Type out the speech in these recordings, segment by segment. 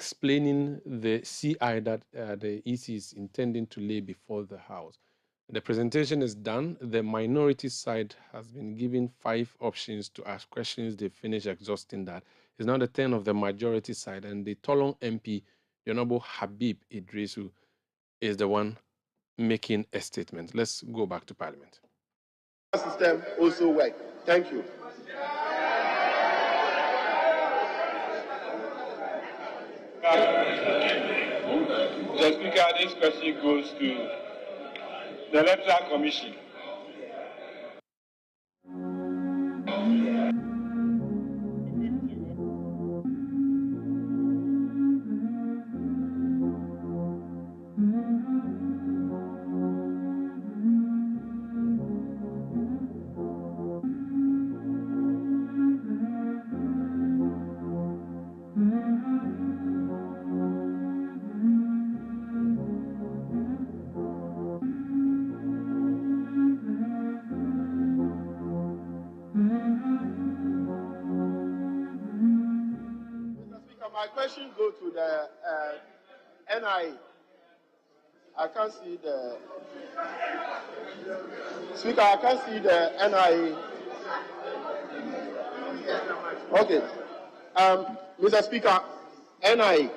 explaining the CI that the EC is intending to lay before the House. The presentation is done. The minority side has been given 5 options to ask questions. They finish exhausting that. It's now the turn of the majority side, and the Tolong MP, the Honorable Habib Idrisu, is the one making a statement. Let's go back to Parliament. System also work. Thank you. Mr. Speaker, this question goes to the Electoral Commission. My question goes to the NIA. I can't see the Speaker. I can't see the NIA. Okay, Mr. Speaker, NIA,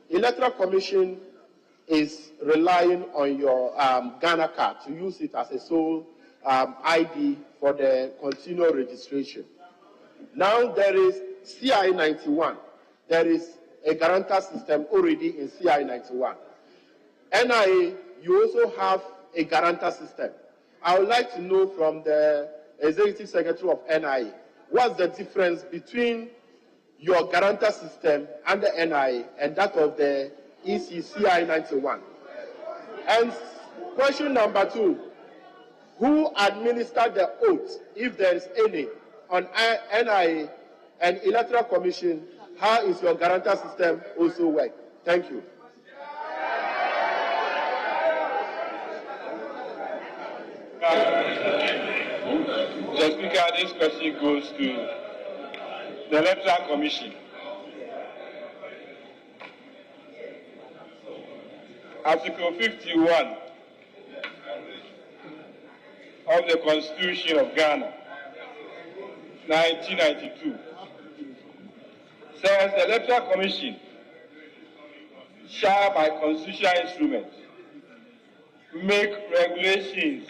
Electoral Commission is relying on your Ghana card to use it as a sole ID for the continual registration. Now there is CI 91. There is a guarantor system already in CI 91. NIA, you also have a guarantor system. I would like to know from the Executive Secretary of NIA, what's the difference between your guarantor system and the NIA and that of the ECCI 91? And question number 2, who administered the oath, if there is any, on NIA and Electoral Commission? How is your guarantor system also work? Thank you. Mr. Speaker, this question goes to the Electoral Commission. Article 51 of the Constitution of Ghana, 1992, says the Electoral Commission shall, by constitutional instrument, make regulations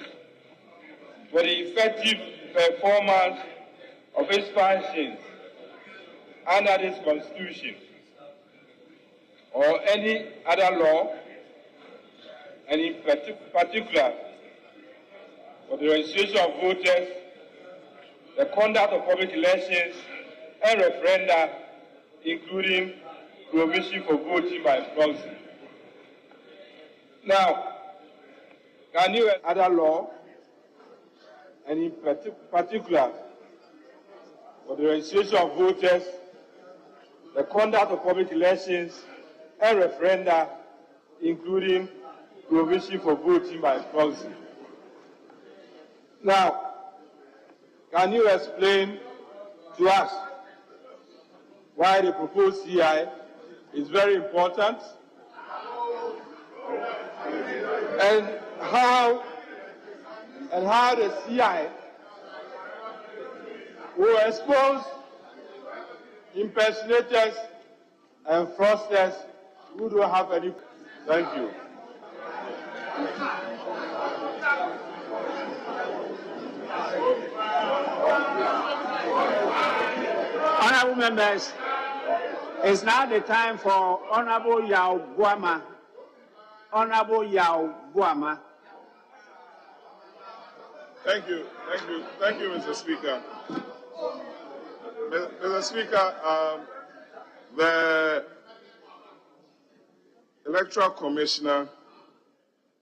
for the effective performance of its functions under this Constitution or any other law, and in particular for the registration of voters, the conduct of public elections and referenda, including provision for voting by proxy. Now, can you other law, and in particular for the registration of voters, the conduct of public elections and referenda, including provision for voting by proxy. Now, can you explain to us why the proposed CI is very important and how the CI will expose impersonators and fraudsters who don't have any. Thank you. Honorable members, it's now the time for Honorable Yao Buama. Honorable Yao Buama. Thank you, Mr. Speaker. Mr. Speaker, the Electoral Commissioner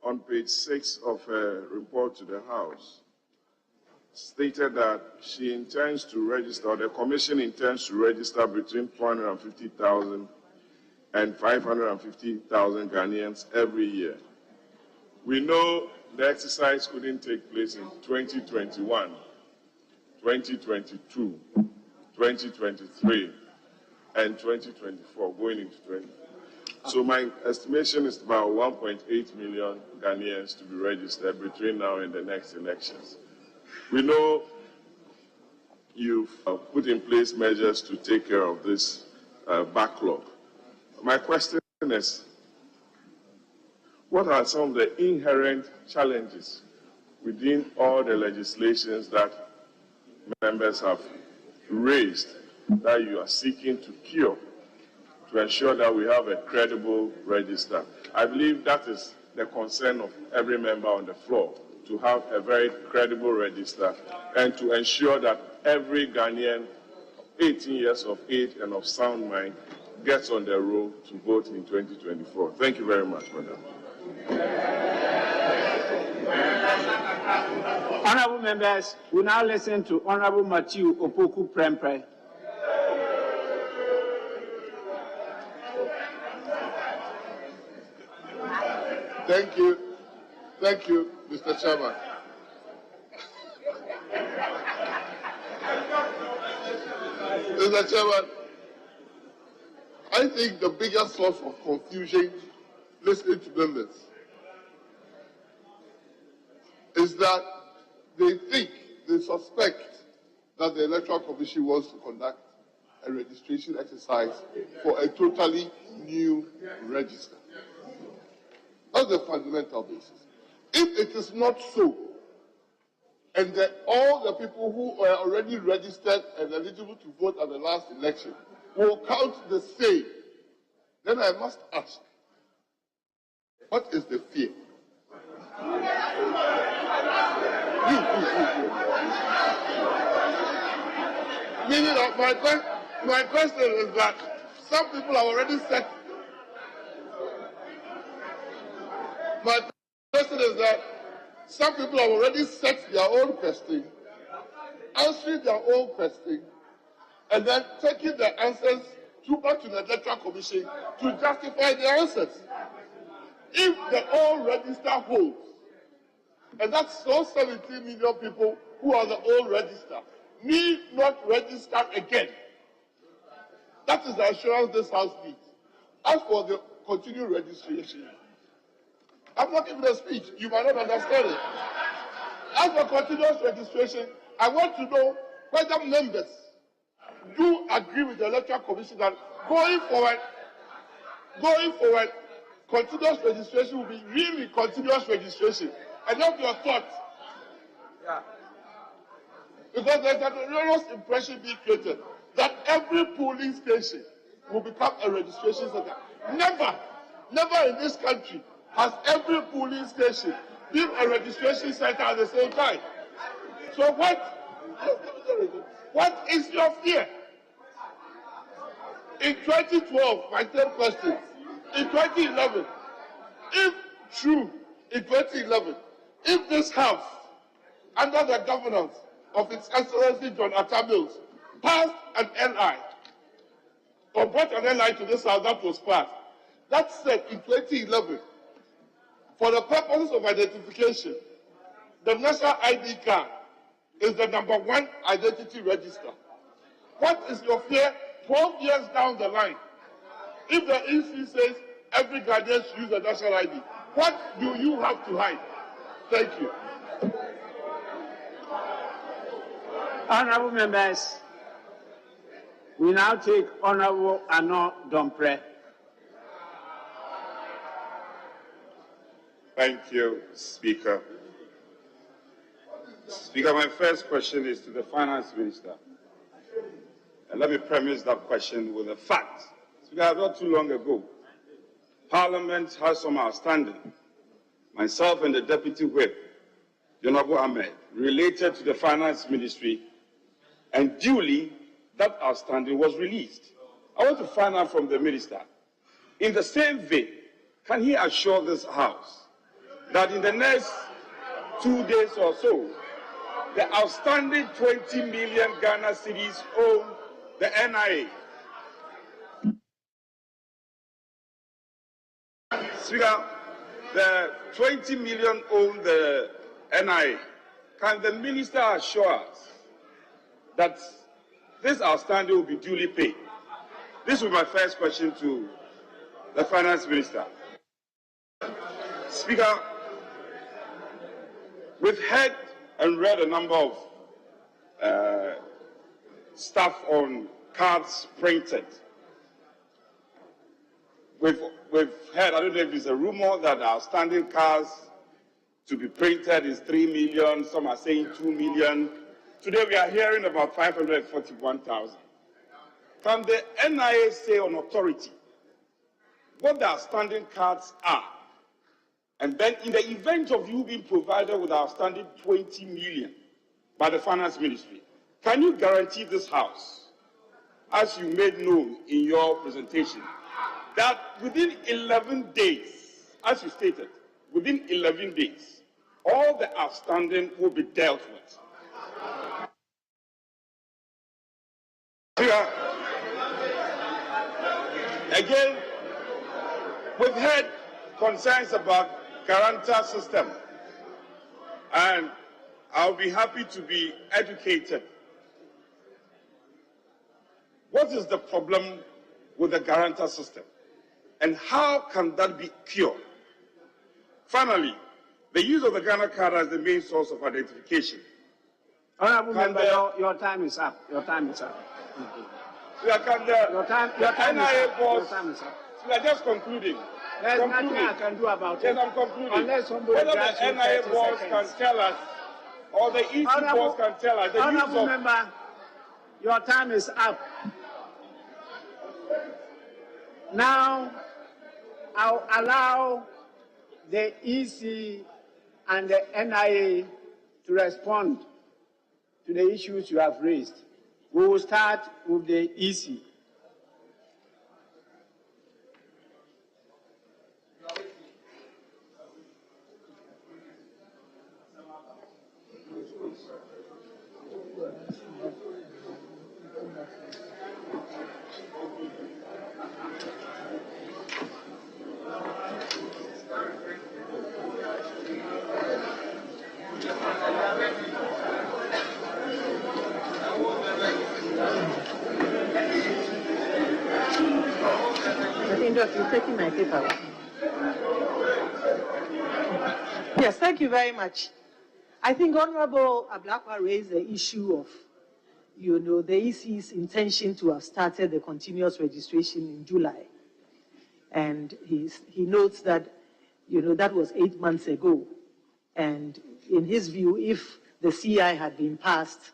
on page 6 of her report to the House stated that she intends to register, or the Commission intends to register between 450,000 and 550,000 Ghanaians every year. We know the exercise couldn't take place in 2021, 2022, 2023, and 2024, going into So my estimation is about 1.8 million Ghanaians to be registered between now and the next elections. We know you've put in place measures to take care of this backlog. My question is, what are some of the inherent challenges within all the legislations that members have raised that you are seeking to cure to ensure that we have a credible register? I believe that is the concern of every member on the floor, to have a very credible register and to ensure that every Ghanaian 18 years of age and of sound mind gets on the roll to vote in 2024. Thank you very much, Madam. Honorable members, we now listen to Honorable Matthew Opoku Prempeh. Thank you, Mr. Chairman. Mr. Chairman, I think the biggest source of confusion listening to members is that they suspect that the Electoral Commission wants to conduct a registration exercise for a totally new register. That's the fundamental basis. If it is not so, and that all the people who are already registered and eligible to vote at the last election will count the same, then I must ask, what is the fear? Meaning that my question is that some people have already set. My question is that some people have already set their own question, answering their own question, and then taking the answers back to the Electoral Commission to justify their answers. If the old register holds, and that's those 17 million people who are the old register, need not register again. That is the assurance this House needs. As for the continued registration, I'm not giving a speech. You might not understand it. As for continuous registration, I want to know whether members do agree with the Electoral Commission that going forward, continuous registration will be really continuous registration. I love your thoughts. Yeah. Because there's an erroneous impression being created that every polling station will become a registration center. Never in this country has every polling station been a registration center at the same time. So what is your fear? In 2012, my third question, in 2011, if true, in 2011, if this House, under the governance of His Excellency John Atta Mills, passed an LI, or brought an LI to this House that was passed, that said in 2011, for the purposes of identification, the national ID card is the #1 identity register. What is your fear 12 years down the line? If the EC says every Ghanaian should use the national ID, what do you have to hide? Thank you. Honorable members, we now take Honorable Ano Dompre. Thank you, Speaker. Speaker, my first question is to the Finance Minister. And let me premise that question with a fact. Speaker, not too long ago, Parliament has some outstanding. Myself and the Deputy Whip, Honorable Ahmed, related to the Finance Ministry, and duly that outstanding was released. I want to find out from the Minister, in the same vein, can he assure this House that in the next 2 days or so, the outstanding 20 million Ghana cedis own the NIA? Speaker, the 20 million own the NIA. Can the Minister assure us that this outstanding will be duly paid? This was my first question to The Finance Minister. Speaker, we've heard and read a number of stuff on cards printed. We've heard, I don't know if it's a rumor that outstanding cards to be printed is 3 million, some are saying 2 million. Today we are hearing about 541,000. Can the NIA say on authority what the outstanding cards are? And then in the event of you being provided with outstanding 20 million by the Finance Ministry, can you guarantee this House, as you made known in your presentation, that within 11 days, as you stated, within 11 days, all the outstanding will be dealt with? Again, we've heard concerns about guarantor system, and I'll be happy to be educated. What is the problem with the guarantor system, and how can that be cured? Finally, the use of the Ghana card as the main source of identification. Honorable Member, your time is up. Your time is up. Your time is up. We are just concluding. There's nothing I can do about yes, it. I'm concluding. Unless somebody whether the NIA boss can tell us, or the EC boss can tell us, the Honorable Member, your time is up. Now, I'll allow the EC and the NIA to respond to the issues you have raised. We will start with the EC. You're taking my paper. Yes, thank you very much. I think Honorable Ablakwa raised the issue of, the EC's intention to have started the continuous registration in July. And he notes that, that was 8 months ago. And in his view, if the CI had been passed,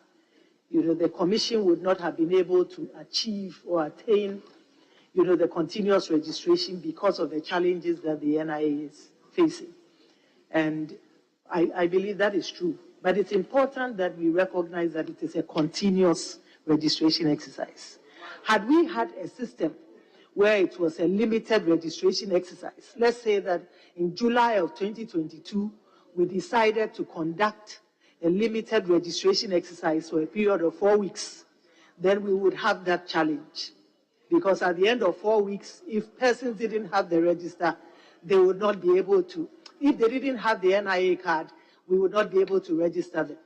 the Commission would not have been able to achieve or attain the continuous registration because of the challenges that the NIA is facing. And I believe that is true. But it's important that we recognize that it is a continuous registration exercise. Had we had a system where it was a limited registration exercise, let's say that in July of 2022, we decided to conduct a limited registration exercise for a period of 4 weeks, then we would have that challenge. Because at the end of 4 weeks, if persons didn't have the register, they would not be able to. If they didn't have the NIA card, we would not be able to register them.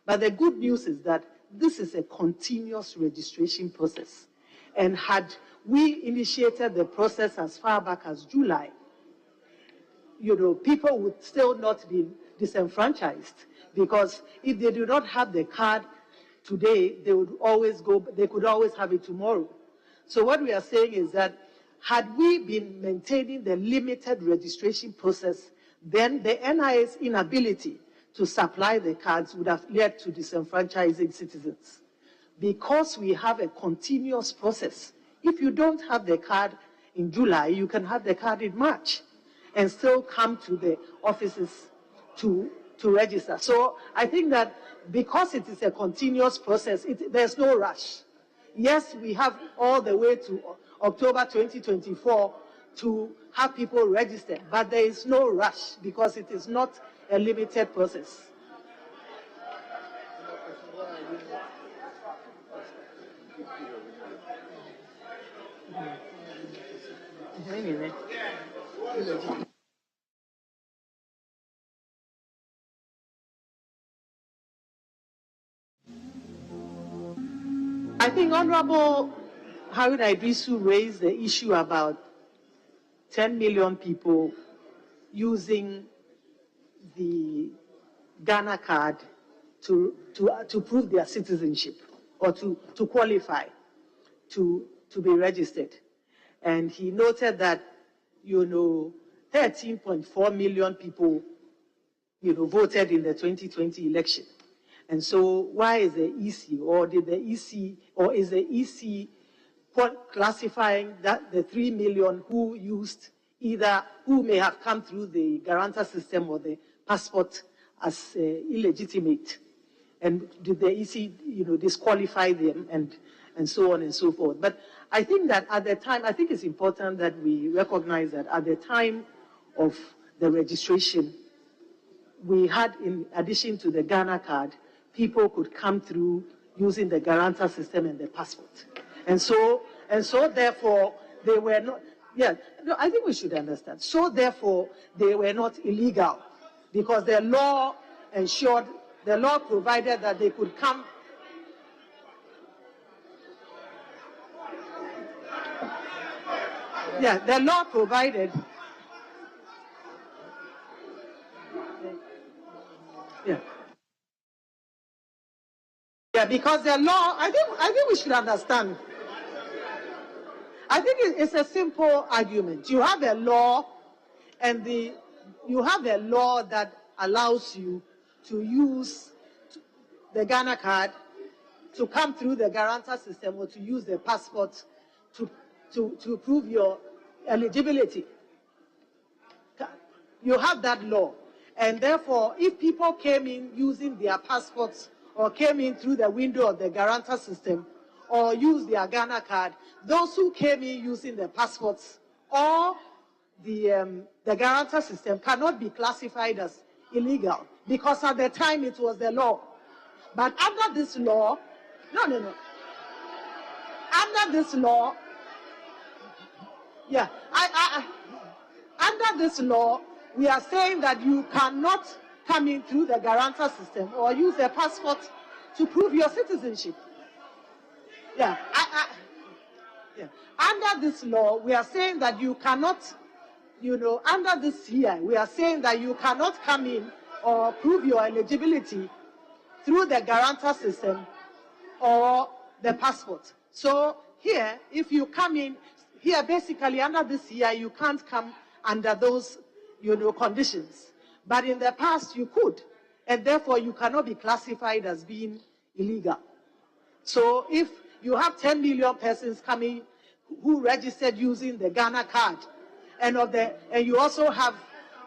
But the good news is that this is a continuous registration process. And had we initiated the process as far back as July, people would still not be disenfranchised. Because if they do not have the card today, they could always have it tomorrow. So what we are saying is that had we been maintaining the limited registration process, then the NIA's inability to supply the cards would have led to disenfranchising citizens. Because we have a continuous process, if you don't have the card in July, you can have the card in March and still come to the offices to register. So I think that because it is a continuous process, there's no rush. Yes, we have all the way to October 2024 to have people register, but there is no rush because it is not a limited process. I think Honorable Harun Idrisu raised the issue about 10 million people using the Ghana card to prove their citizenship or to qualify to be registered. And he noted that, 13.4 million people, voted in the 2020 election. And so why is the EC, or did the EC, or is the EC classifying that the 3 million who may have come through the guarantor system or the passport as illegitimate? And did the EC, disqualify them and so on and so forth? But I think that at the time, I think it's important that we recognize that at the time of the registration, we had, in addition to the Ghana card, people could come through using the guarantor system and the passport. And so therefore, they were not, I think we should understand. So therefore, they were not illegal because the law provided that they could come. Yeah, the law provided. Yeah, because the law, I think we should understand. I think it's a simple argument. You have a law, and you have a law that allows you to use the Ghana card to come through the guarantor system or to use the passport to prove your eligibility. You have that law. And therefore, if people came in using their passports or came in through the window of the guarantor system or used their Ghana card, those who came in using the passports or the guarantor system cannot be classified as illegal because at the time it was the law. But under this law, under this law, under this law, we are saying that you cannot come in through the guarantor system or use a passport to prove your citizenship. Under this law, we are saying that you cannot, under this here, we are saying that you cannot come in or prove your eligibility through the guarantor system or the passport. So here, if you come in, here basically under this here, you can't come under those, conditions. But in the past, you could, and therefore you cannot be classified as being illegal. So if you have 10 million persons coming who registered using the Ghana card, and you also have,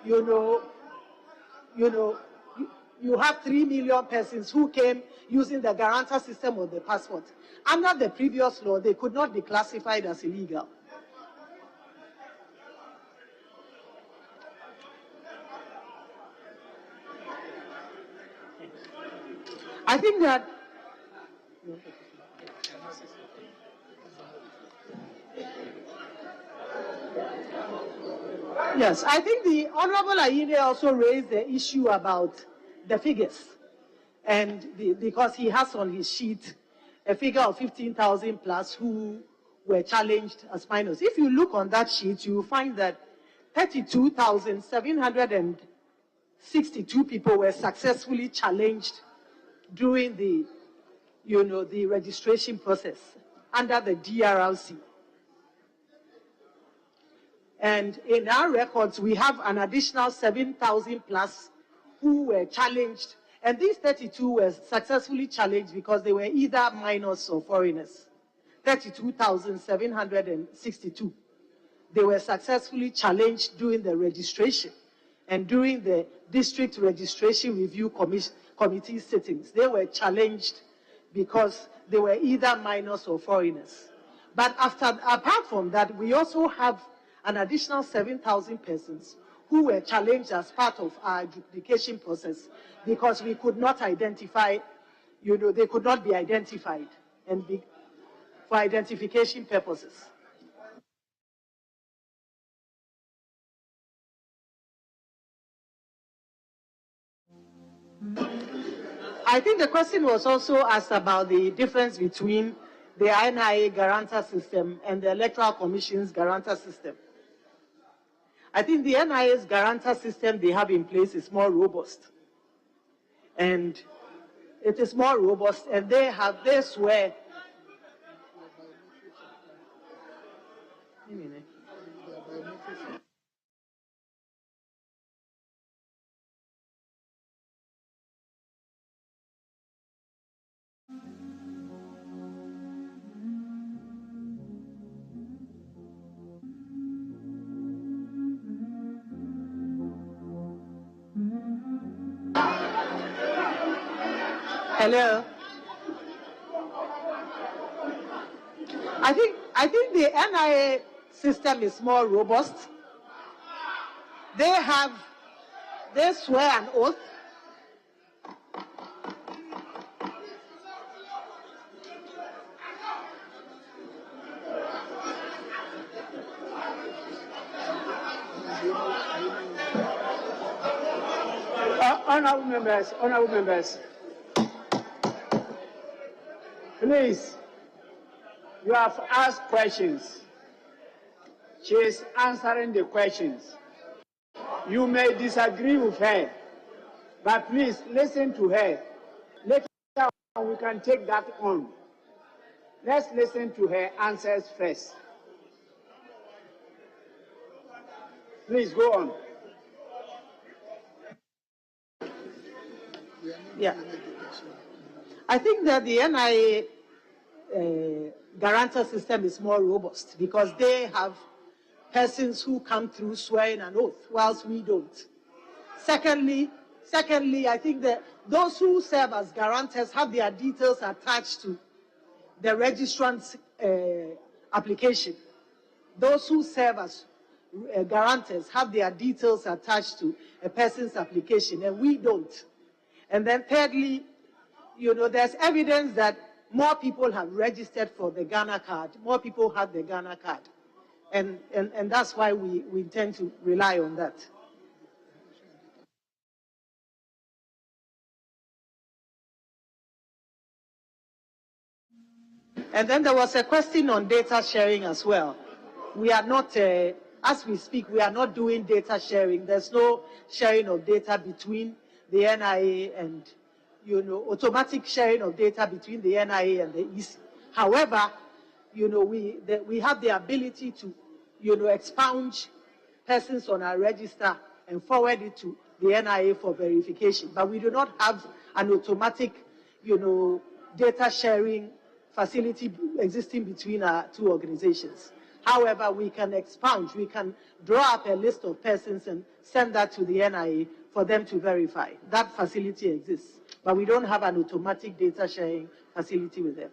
you have 3 million persons who came using the guarantor system or the passport. Under the previous law, they could not be classified as illegal. I think that yes, I think the Honorable Ayine also raised the issue about the figures, and because he has on his sheet a figure of 15,000 plus who were challenged as minors. If you look on that sheet, you will find that 32,762 people were successfully challenged during the, the registration process under the DRLC. And in our records, we have an additional 7,000 plus who were challenged. And these 32 were successfully challenged because they were either minors or foreigners. 32,762. They were successfully challenged during the registration and during the District Registration Review Committee sittings. They were challenged because they were either minors or foreigners. But apart from that, we also have an additional 7,000 persons who were challenged as part of our adjudication process because we could not identify, they could not be identified and for identification purposes. I think the question was also asked about the difference between the NIA guarantor system and the Electoral Commission's guarantor system. I think the NIA's guarantor system they have in place is more robust. And it is more robust, and they swear. Hello. I think the NIA system is more robust. They swear an oath. Honorable members, please, you have asked questions. She is answering the questions. You may disagree with her, but please listen to her. Later on, we can take that on. Let's listen to her answers first. Please go on. Yeah. I think that the NIA guarantor system is more robust because they have persons who come through swearing an oath, whilst we don't. Secondly, I think that those who serve as guarantors have their details attached to the registrant's application. Those who serve as guarantors have their details attached to a person's application, and we don't. And then thirdly, there's evidence that more people have registered for the Ghana card. More people have the Ghana card. And that's why we intend to rely on that. And then there was a question on data sharing as well. We are not, as we speak, we are not doing data sharing. There's no sharing of data between the NIA and, automatic sharing of data between the NIA and the EC. However, we have the ability to, expunge persons on our register and forward it to the NIA for verification. But we do not have an automatic, data sharing facility existing between our two organizations. However, we can expunge, we can draw up a list of persons and send that to the NIA for them to verify. That facility exists, but we don't have an automatic data sharing facility with them.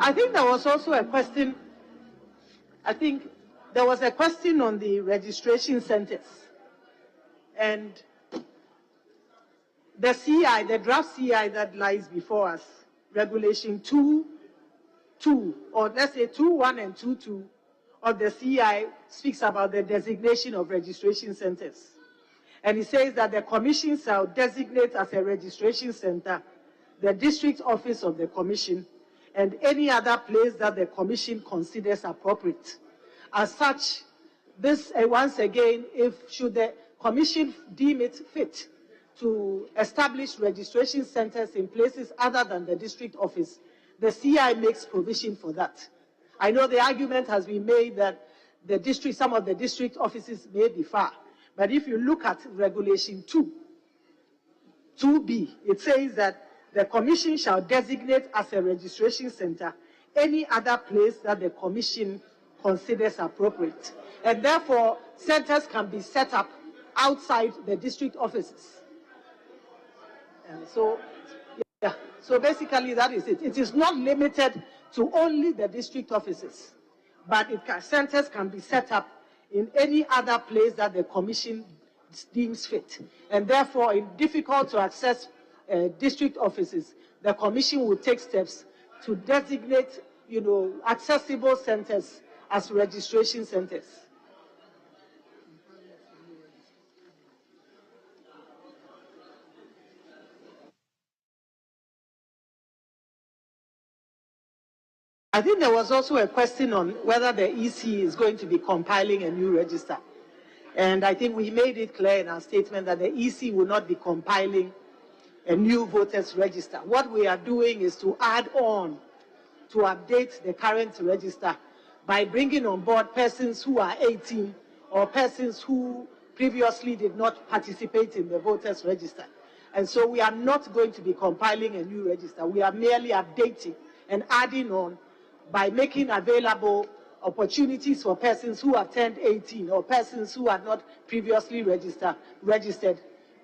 I think there was also a question, there was a question on the registration centers. And the CI, the draft CI that lies before us, Regulation 2.2, or let's say 2.1 and 2.2 of the CI speaks about the designation of registration centers. And it says that the Commission shall designate as a registration center the district office of the Commission and any other place that the Commission considers appropriate. As such, this, once again, should the Commission deem it fit to establish registration centers in places other than the district office, the CI makes provision for that. I know the argument has been made that some of the district offices may be far, but if you look at Regulation 2.B, it says that the Commission shall designate as a registration center any other place that the Commission considers appropriate. And therefore, centers can be set up outside the district offices. And so basically that is it. It is not limited to only the district offices, but centers can be set up in any other place that the Commission deems fit. And therefore, in difficult to access district offices, the Commission will take steps to designate, accessible centers as registration centers. I think there was also a question on whether the EC is going to be compiling a new register. And I think we made it clear in our statement that the EC will not be compiling a new voters register. What we are doing is to add on, to update the current register by bringing on board persons who are 18 or persons who previously did not participate in the voters register. And so we are not going to be compiling a new register. We are merely updating and adding on by making available opportunities for persons who have turned 18 or persons who are not previously registered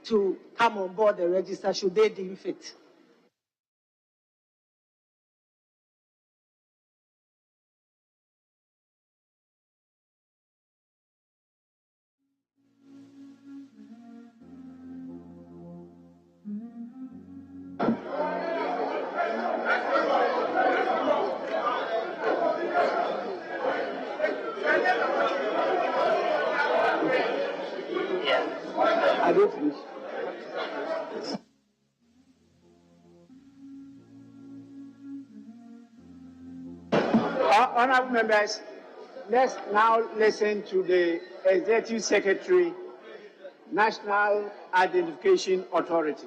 to come on board the register should they deem fit. I don't finish. Honourable members, let's now listen to the Executive Secretary, National Identification Authority.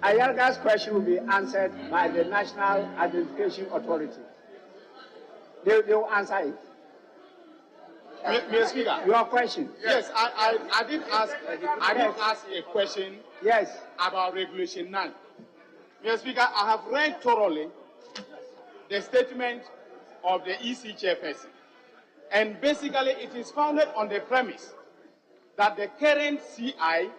Ayalga's question will be answered by the National Identification Authority. They will answer it. Mr. Speaker. Your question. Yes, I did ask a question about Regulation 9. Mr. Speaker, I have read thoroughly the statement of the EC chairperson. And basically it is founded on the premise that the current CI,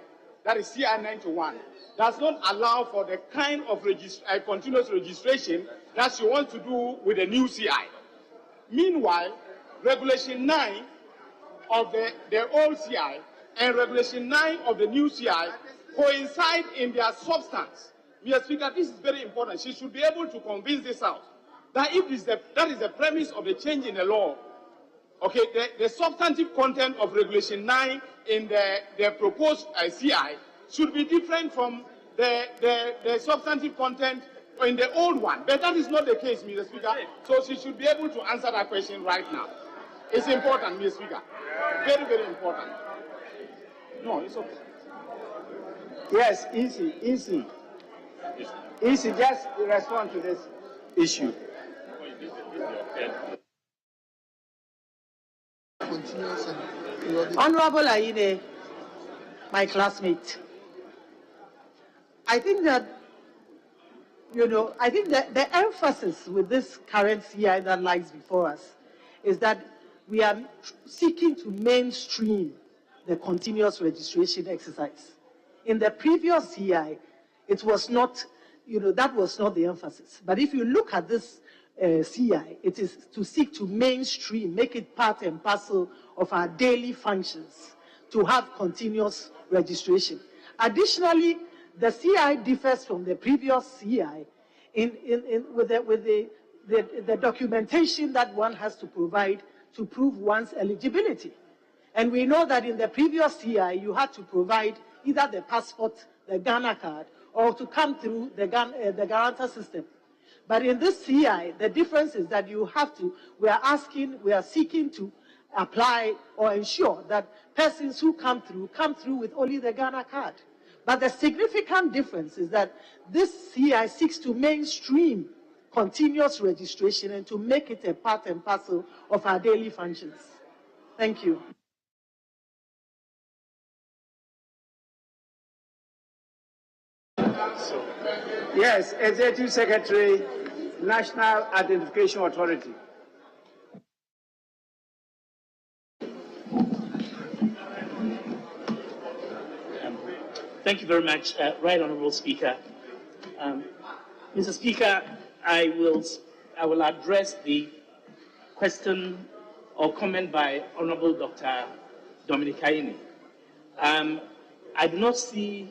that is CI 91, does not allow for the kind of continuous registration that she wants to do with the new CI. Meanwhile, Regulation 9 of the old CI and Regulation 9 of the new CI coincide in their substance. Mr. Speaker, this is very important. She should be able to convince this House that that is the premise of the change in the law. Okay, the substantive content of Regulation 9 in the proposed CI should be different from the substantive content in the old one. But that is not the case, Mr. Speaker. So she should be able to answer that question right now. It's important, Mr. Speaker. Very, very important. No, it's okay. Yes, easy, just respond to this issue. Honorable Aine, my classmate, I think that, the emphasis with this current CI that lies before us is that we are seeking to mainstream the continuous registration exercise. In the previous CI, it was not, that was not the emphasis. But if you look at this CI, it is to seek to mainstream, make it part and parcel of our daily functions, to have continuous registration. Additionally, the CI differs from the previous CI with the documentation that one has to provide to prove one's eligibility. And we know that in the previous CI, you had to provide either the passport, the Ghana card, or to come through the guarantor system. But in this CI, the difference is that we are seeking to apply or ensure that persons who come through with only the Ghana card. But the significant difference is that this CI seeks to mainstream continuous registration and to make it a part and parcel of our daily functions. Thank you. Yes, Executive Secretary, National Identification Authority. Thank you very much, Right Honourable Speaker. Mr. Speaker, I will address the question or comment by Honourable Dr. Dominic Aine. I do not see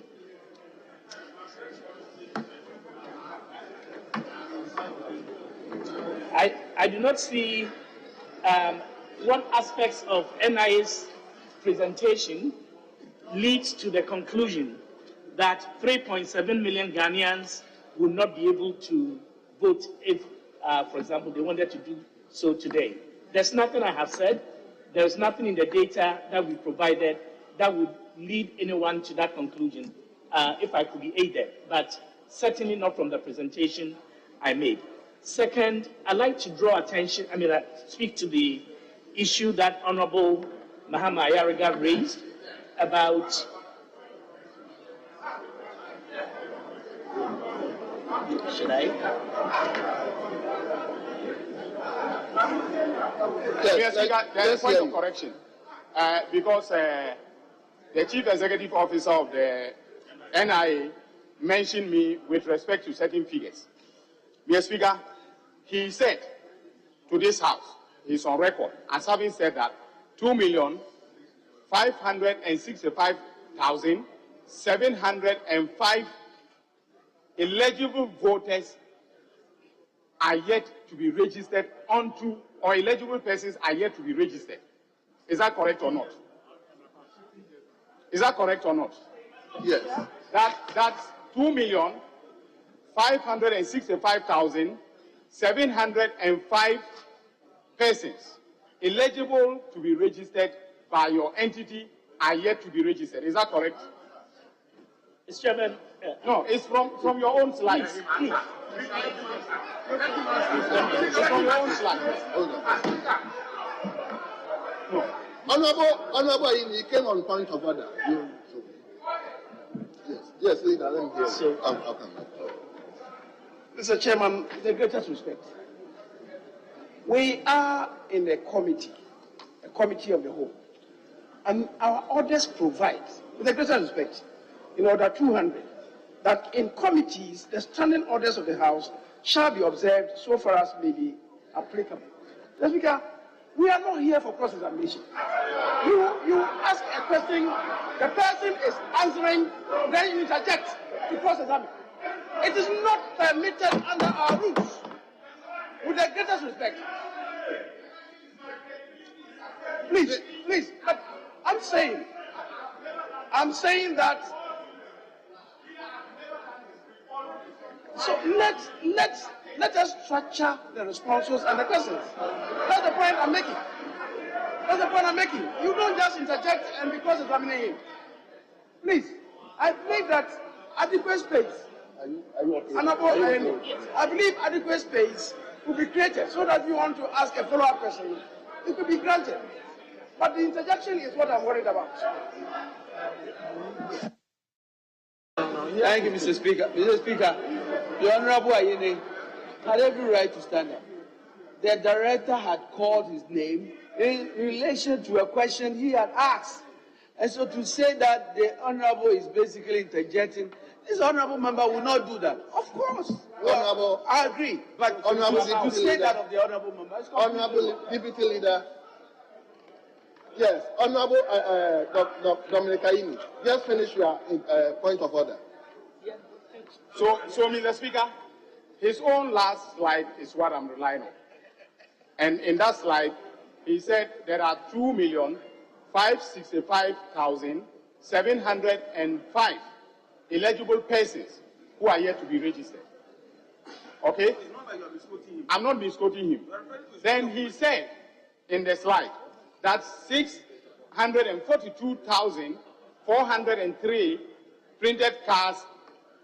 I do not see what aspects of NIA's presentation leads to the conclusion that 3.7 million Ghanaians will not be able to vote if, for example, they wanted to do so today. There's nothing I have said. There's nothing in the data that we provided that would lead anyone to that conclusion, if I could be aided, but certainly not from the presentation I made. Second, I'd like to draw attention, speak to the issue that Honorable Mahama Ayariga raised about should I? There's a point of correction. Because the Chief Executive Officer of the NIA mentioned me with respect to certain figures. Mr. Speaker, he said to this House, he's on record, as having said that 2,565,705 eligible voters are yet to be registered onto, or eligible persons are yet to be registered. Is that correct or not? Is that correct or not? Yes. That's 2,565,705 persons eligible to be registered by your entity are yet to be registered. Is that correct? Mr. Chairman. No, it's from your own slides. Please. It's from your own slides. No. Honorable, he came on point of order. Yes, leader, let me hear you. I'll come back. Mr. Chairman, with the greatest respect, we are in a committee of the whole, and our orders provide, with the greatest respect, in Order 200, that in committees, the standing orders of the House shall be observed so far as may be applicable. Mr. Speaker, we are not here for cross-examination. You ask a question, the person is answering, then you interject to cross-examine. It is not permitted under our rules. With the greatest respect. Please, but I'm saying that. So let us structure the responses and the questions. That's the point I'm making. You don't just interject and be cross-examining him. Please, I believe that adequate space. Are you okay? I believe adequate space will be created so that if you want to ask a follow-up question, it could be granted. But the interjection is what I'm worried about. Thank you, Mr. Speaker. Mr. Speaker, the Honorable Ayine had every right to stand up. The director had called his name in relation to a question he had asked. And so to say that the Honorable is basically interjecting, this Honorable member will not do that. Of course. Honorable, I agree. But to say that of the Honorable member is Honorable Deputy Leader. Yes, Honorable Dominic Ayine, just finish your point of order. So, Mr. Speaker, his own last slide is what I'm relying on. And in that slide, he said there are 2,565,705 eligible persons who are yet to be registered. Okay? I'm not misquoting him. Then he said in the slide that 642,403 printed cards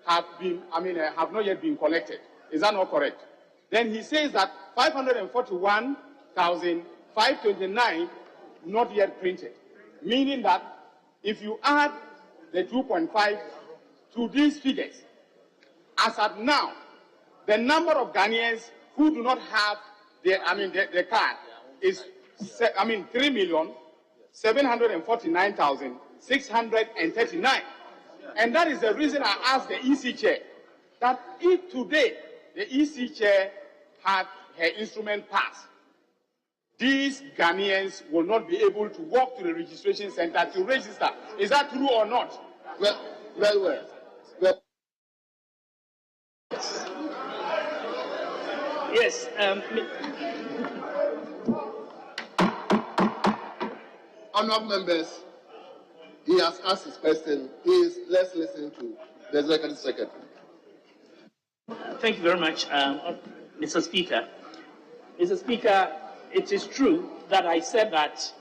have not yet been collected. Is that not correct? Then he says that 541,529 not yet printed, meaning that if you add the 2.5 to these figures, as at now, the number of Ghanaians who do not have the card is 3,749,639. And that is the reason I asked the EC chair that if today the EC chair had her instrument passed, these Ghanaians will not be able to walk to the registration center to register. Is that true or not? Well. Yes. Honourable members, he has asked his question. Please, let's listen to the Executive Secretary. Thank you very much, Mr. Speaker. Mr. Speaker, it is true that I said that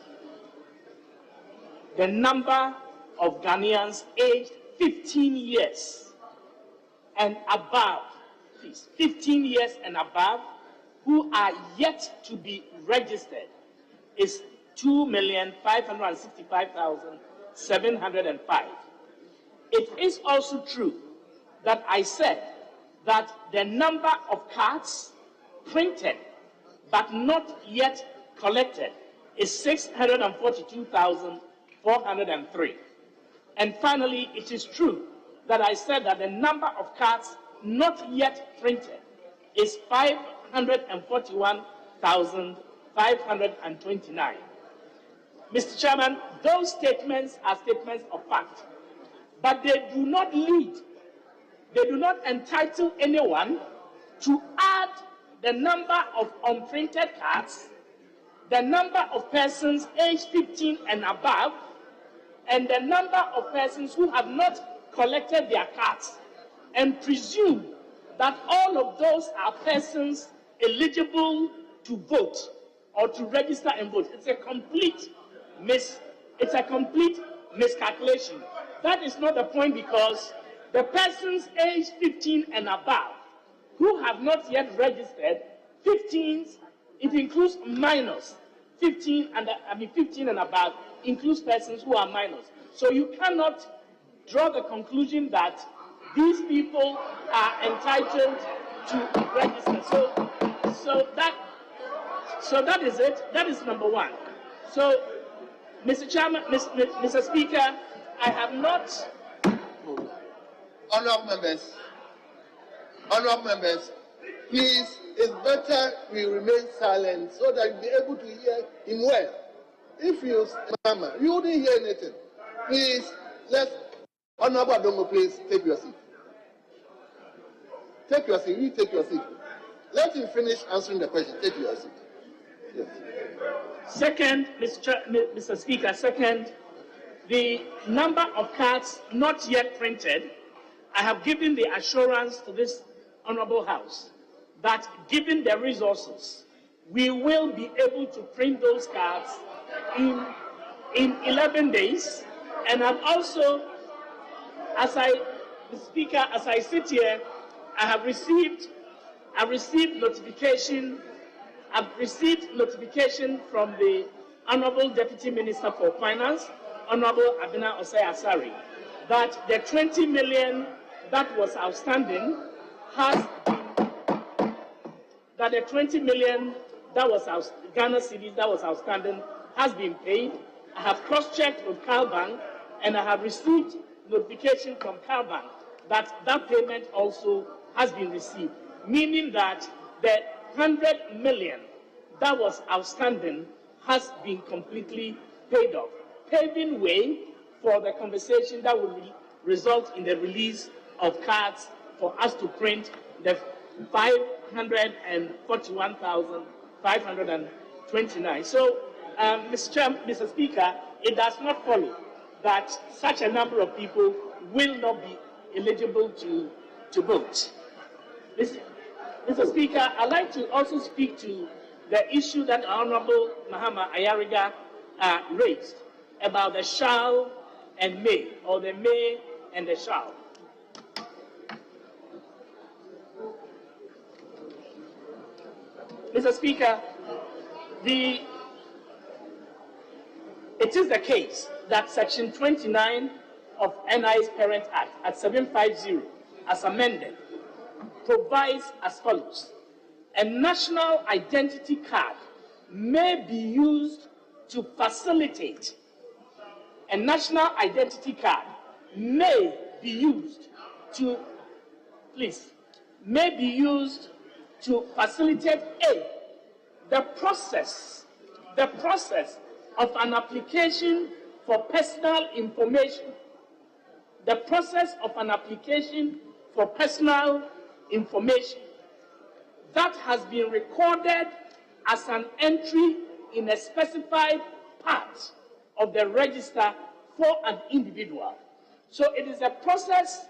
the number of Ghanaians aged 15 years and above, please, 15 years and above, who are yet to be registered is 2,565,705. It is also true that I said that the number of cards printed but not yet collected is 642,403. And finally, it is true that I said that the number of cards not yet printed is 541,529. Mr. Chairman, those statements are statements of fact, but they do not lead, they do not entitle anyone to add the number of unprinted cards, the number of persons aged 15 and above, and the number of persons who have not collected their cards, and presume that all of those are persons eligible to vote or to register and vote. It's a complete miscalculation. That is not the point, because the persons aged 15 and above who have not yet registered, 15s, it includes minors. 15 and above includes persons who are minors. So you cannot draw the conclusion that these people are entitled to register. So that is it. That is number one. So, Mr. Chairman, Mr. Speaker, I have not. Honourable members, please, it's better we remain silent so that you'll be able to hear him well. If you murmur, you wouldn't hear anything. Please, Honourable Adongo, please take your seat. Take your seat. You take your seat. Let him finish answering the question. Take your seat. Yes. Second, Mr. Speaker, the number of cards not yet printed, I have given the assurance to this Honourable House that given the resources, we will be able to print those cards in 11 days. And I've also, Mr. Speaker, as I sit here, I've received notification from the Honourable Deputy Minister for Finance, Honourable Abina Osei Asari, that the 20 million that was outstanding Ghana cedis that was outstanding has been paid. I have cross-checked with CalBank, and I have received notification from CalBank that that payment also has been received, meaning that the 100 million that was outstanding has been completely paid off, paving way for the conversation that will result in the release of cards for us to print the 541,529. So, Mr. Speaker, it does not follow that such a number of people will not be eligible to vote. Mr. Speaker, I'd like to also speak to the issue that Honourable Mahama Ayariga raised about the shall and may, or the may and the shall. Mr. Speaker, it is the case that Section 29 of NI's Parent Act at 750, as amended, provides as follows: a national identity card may be used to facilitate. A national identity card may be used to, facilitate the process the process of an application for personal information. The process of an application for personal information that has been recorded as an entry in a specified part of the register for an individual. So it is a process.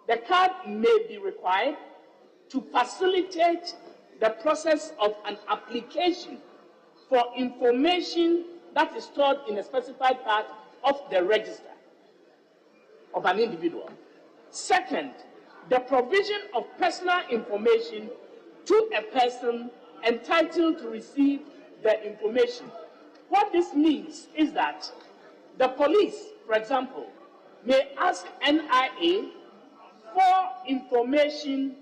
The card may be required to facilitate the process of an application for information that is stored in a specified part of the register of an individual. Second, the provision of personal information to a person entitled to receive the information. What this means is that the police, for example, may ask NIA for information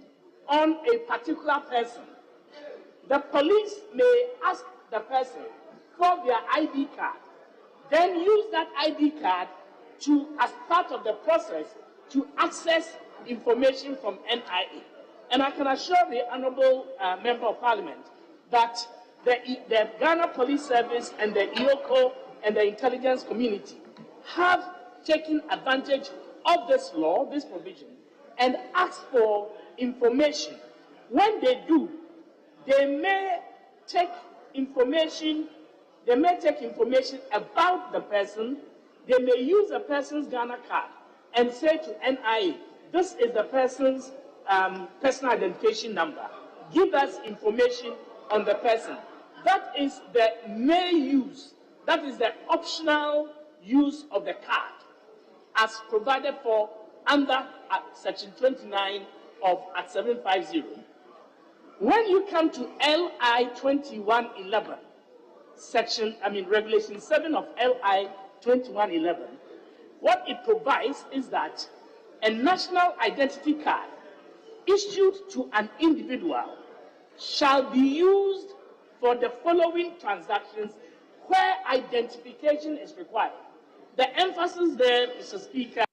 on a particular person. The police may ask the person for their ID card, then use that ID card to, as part of the process, to access information from NIA. And I can assure the Honourable Member of Parliament that the Ghana Police Service and the IOCO and the intelligence community have taken advantage of this law, this provision, and asked for information. When they do, they may take information about the person. They may use the person's Ghana card and say to NIA, this is the person's personal identification number. Give us information on the person. That is the may use, that is the optional use of the card as provided for under Section 29 of Act 750. When you come to LI 2111, Regulation 7 of LI 2111, what it provides is that a national identity card issued to an individual shall be used for the following transactions where identification is required. The emphasis there, Mr. Speaker,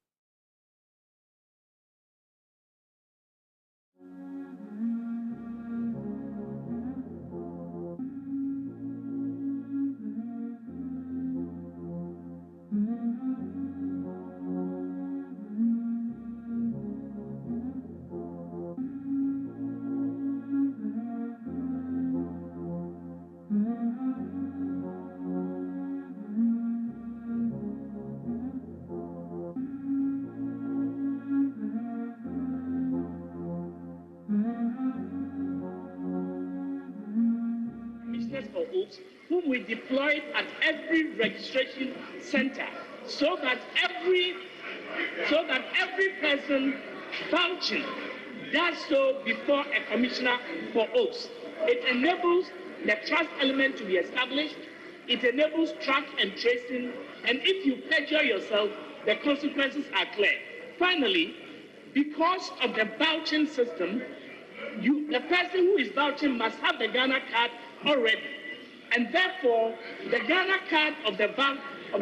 for oaths, whom we deployed at every registration center, so that every person vouching does so before a commissioner for oaths. It enables the trust element to be established. It enables track and tracing, and if you perjure yourself, the consequences are clear. Finally, because of the vouching system, the person who is vouching must have the Ghana card already, and therefore the Ghana card of the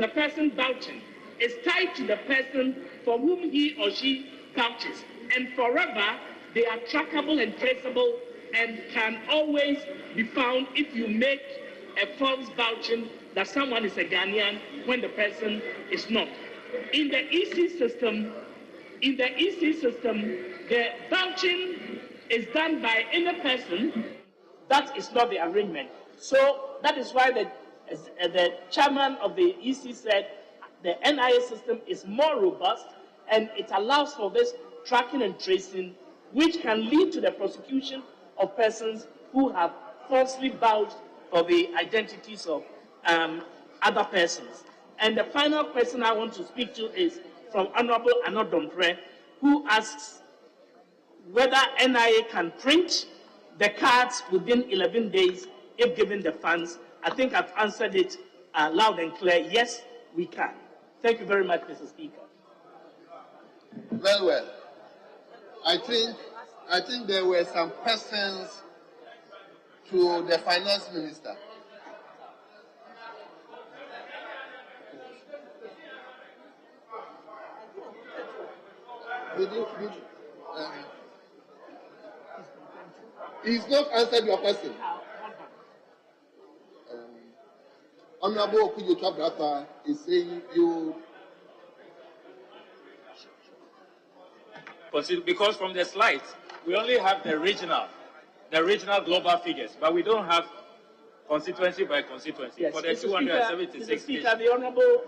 person vouching is tied to the person for whom he or she vouches, and forever they are trackable and traceable and can always be found if you make a false vouching that someone is a Ghanaian when the person is not. In the EC system, the vouching is done by any person. That is not the arrangement. So that is why the chairman of the EC said the NIA system is more robust and it allows for this tracking and tracing, which can lead to the prosecution of persons who have falsely vouched for the identities of other persons. And the final question I want to speak to is from Honorable Amadu, who asks whether NIA can print the cards within 11 days if given the funds. I think I've answered it loud and clear. Yes, we can. Thank you very much, Mr. Speaker. Very well. I think there were some questions to the finance minister. He's not answered your question. Honorable Okujocha is saying you. Because from the slides, we only have the regional global figures, but we don't have constituency by constituency. Yes, for the 276. Mr. Speaker, the Honorable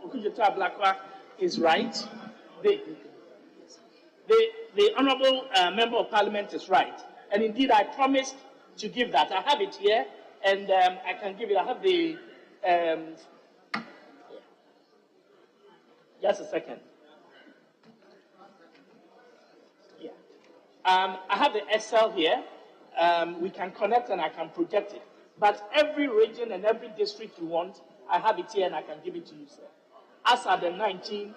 Okujocha Ablakwa is right. The Honorable Member of Parliament is right. And indeed, I promised to give that. I have it here, and I can give it. I have the... just a second. Yeah. I have the Excel here. We can connect and I can project it. But every region and every district you want, I have it here and I can give it to you, sir. As at the 19th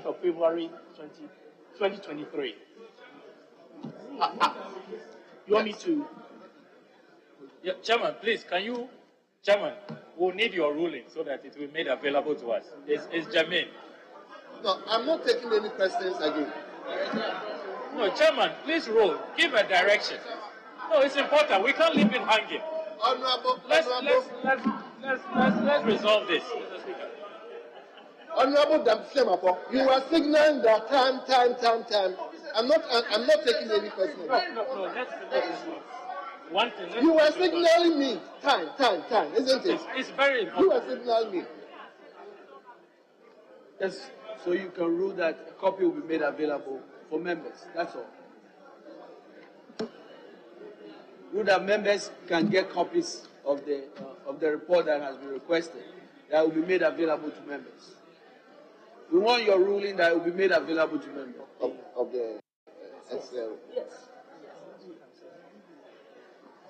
of February 2023. You want me to? Yeah, Chairman, please, Chairman, we'll need your ruling so that it will be made available to us. It's germane. No, I'm not taking any questions again. No, Chairman, please rule. Give a direction. No, it's important. We can't leave it hanging. Let's resolve this. Honorable Dapsemapo, you were signaling that time. I'm not taking any questions. No. One thing. You were signaling me time, isn't it? It's very important. You were signaling me. Yes, so you can rule that a copy will be made available for members. That's all. Rule that members can get copies of the report that has been requested that will be made available to members. We want your ruling that will be made available to members of the Excel. Yes.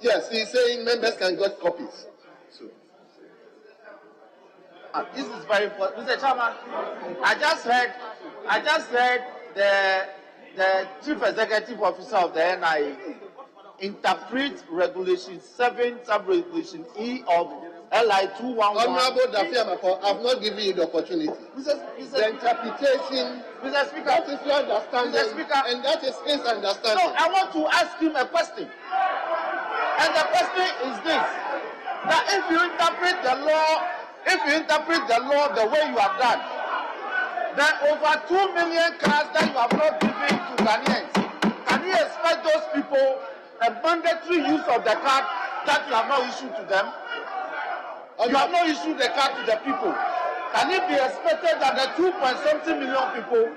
Yes, he's saying members can get copies. So. This is very important, Mr. Chairman. I just heard the Chief Executive Officer of the NIA interpret Regulation 7, Sub-Regulation E of LI 211. Honorable Dafiamako, I've not given you the opportunity. The interpretation, Mr. Speaker, that is your understanding, Mr. Speaker, and that is his understanding. No, I want to ask him a question. And the question is this: that if you interpret the law the way you have done, then over 2 million cards that you have not given to Ghanaians, can you expect those people a mandatory use of the card that you have not issued to them? You have not issued the card to the people. Can it be expected that the 2.something million people,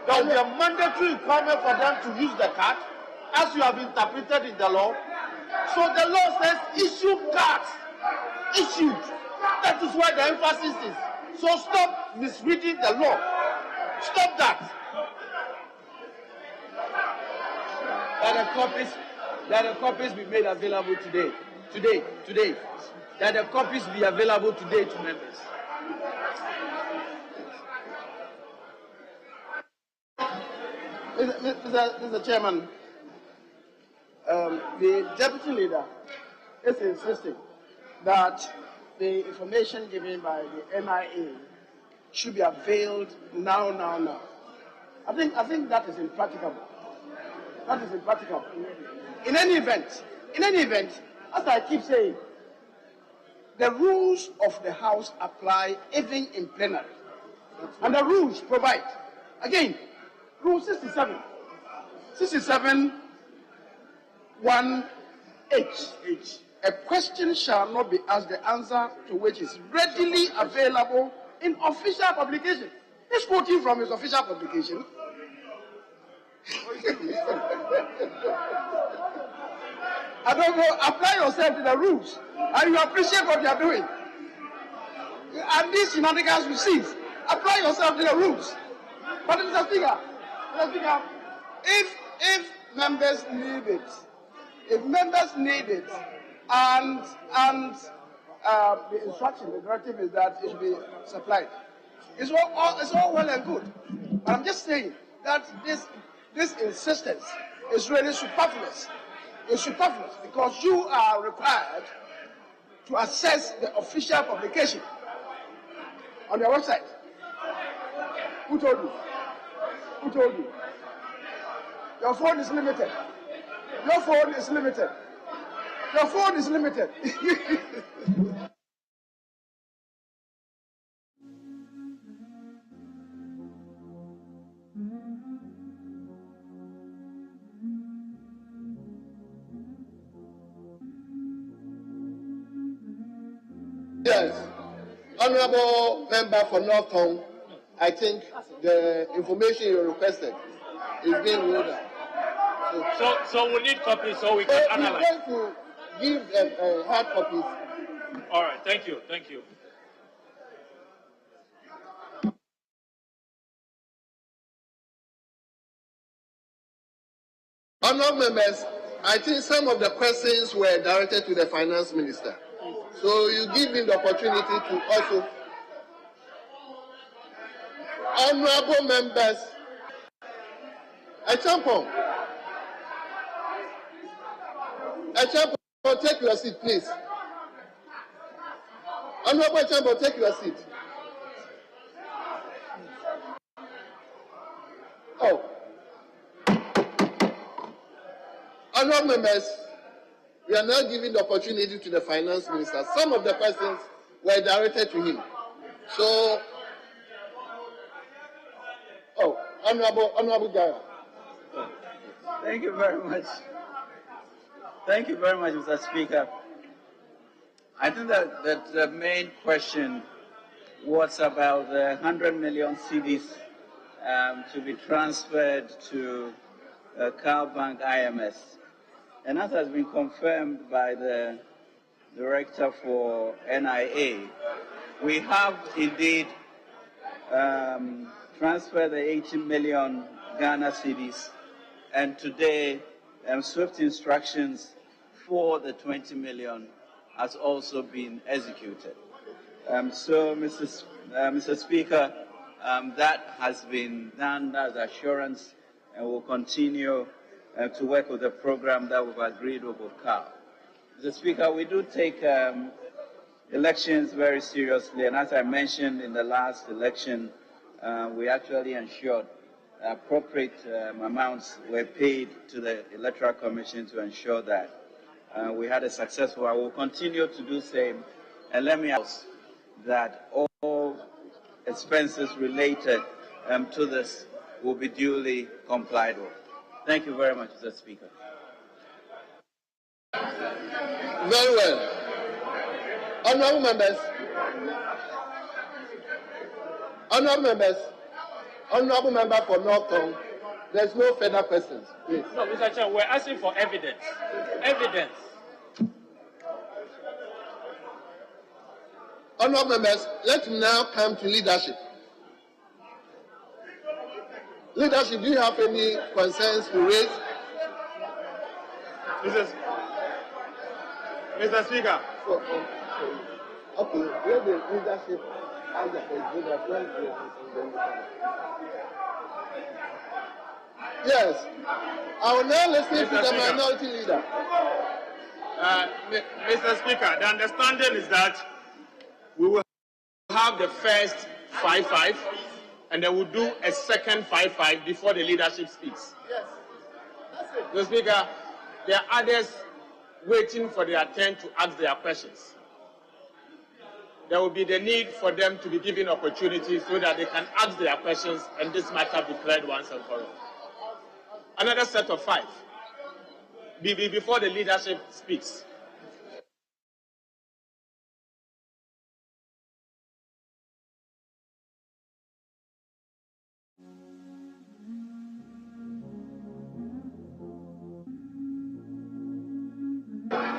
there will be a mandatory requirement for them to use the card, as you have interpreted in the law? So the law says issue cards. Issued. That is why the emphasis is. So stop misreading the law. Stop that. That the copies be made available today. That the copies be available today to members. Mr. Chairman, the deputy leader is insisting that the information given by the NIA should be availed now. I think that is impracticable. In any event, as I keep saying, the rules of the House apply even in plenary. And the rules provide, again, Rule 67, 1H. A question shall not be asked, the answer to which is readily available in official publication. He's quoting from his official publication. I don't know, apply yourself to the rules, and you appreciate what you are doing. And these shenanigans will cease. Apply yourself to the rules. But Mr. Speaker, if members need it, and the instruction, the directive is that it should be supplied. It's all well and good. But I'm just saying that this insistence is really superfluous. It's superfluous because you are required to access the official publication on your website. Who told you? Your phone is limited. Your phone is limited. Honorable member for North Tongue, I think the information you requested is being rolled out. So we need copies so we can analyze. We're going to give hard copies. All right, thank you. Honorable members, I think some of the questions were directed to the finance minister. So you give him the opportunity to also. Honorable members, Echampo, take your seat, please. Honorable Echampo, take your seat. Oh. Honorable members, we are now giving the opportunity to the finance minister. Some of the questions were directed to him. So, Honorable Gaya. Thank you very much. Thank you very much, Mr. Speaker. I think that the main question was about the 100 million cedis to be transferred to CalBank IMS. And as has been confirmed by the Director for NIA, we have indeed transferred the 80 million Ghana cedis, and today swift instructions for the 20 million has also been executed. So, Mr. Speaker, that has been done as assurance, and we'll continue to work with the program that we've agreed with CAL. Mr. Speaker, we do take elections very seriously, and as I mentioned in the last election, we actually ensured appropriate amounts were paid to the Electoral Commission to ensure that we had a successful. I will continue to do the same, and let me ask that all expenses related to this will be duly complied with. Thank you very much, Mr. Speaker. Very well. Honorable members, honorable member for North Tongue, there's no further questions, please. No, Mr. Chair, we're asking for evidence. Evidence. Honorable members, let me now come to leadership. Leadership, do you have any concerns to raise? Mr. Speaker. Okay, let the leadership ask the president. Yes, I will now listen to the minority leader. Mr. Speaker, the understanding is that we will have the first 5-5, and then we'll do a second 5-5 before the leadership speaks. Yes, that's it. Mr. Speaker, there are others waiting for their turn to ask their questions. There will be the need for them to be given opportunity so that they can ask their questions and this matter be cleared once and for all. Another set of 5 before the leadership speaks.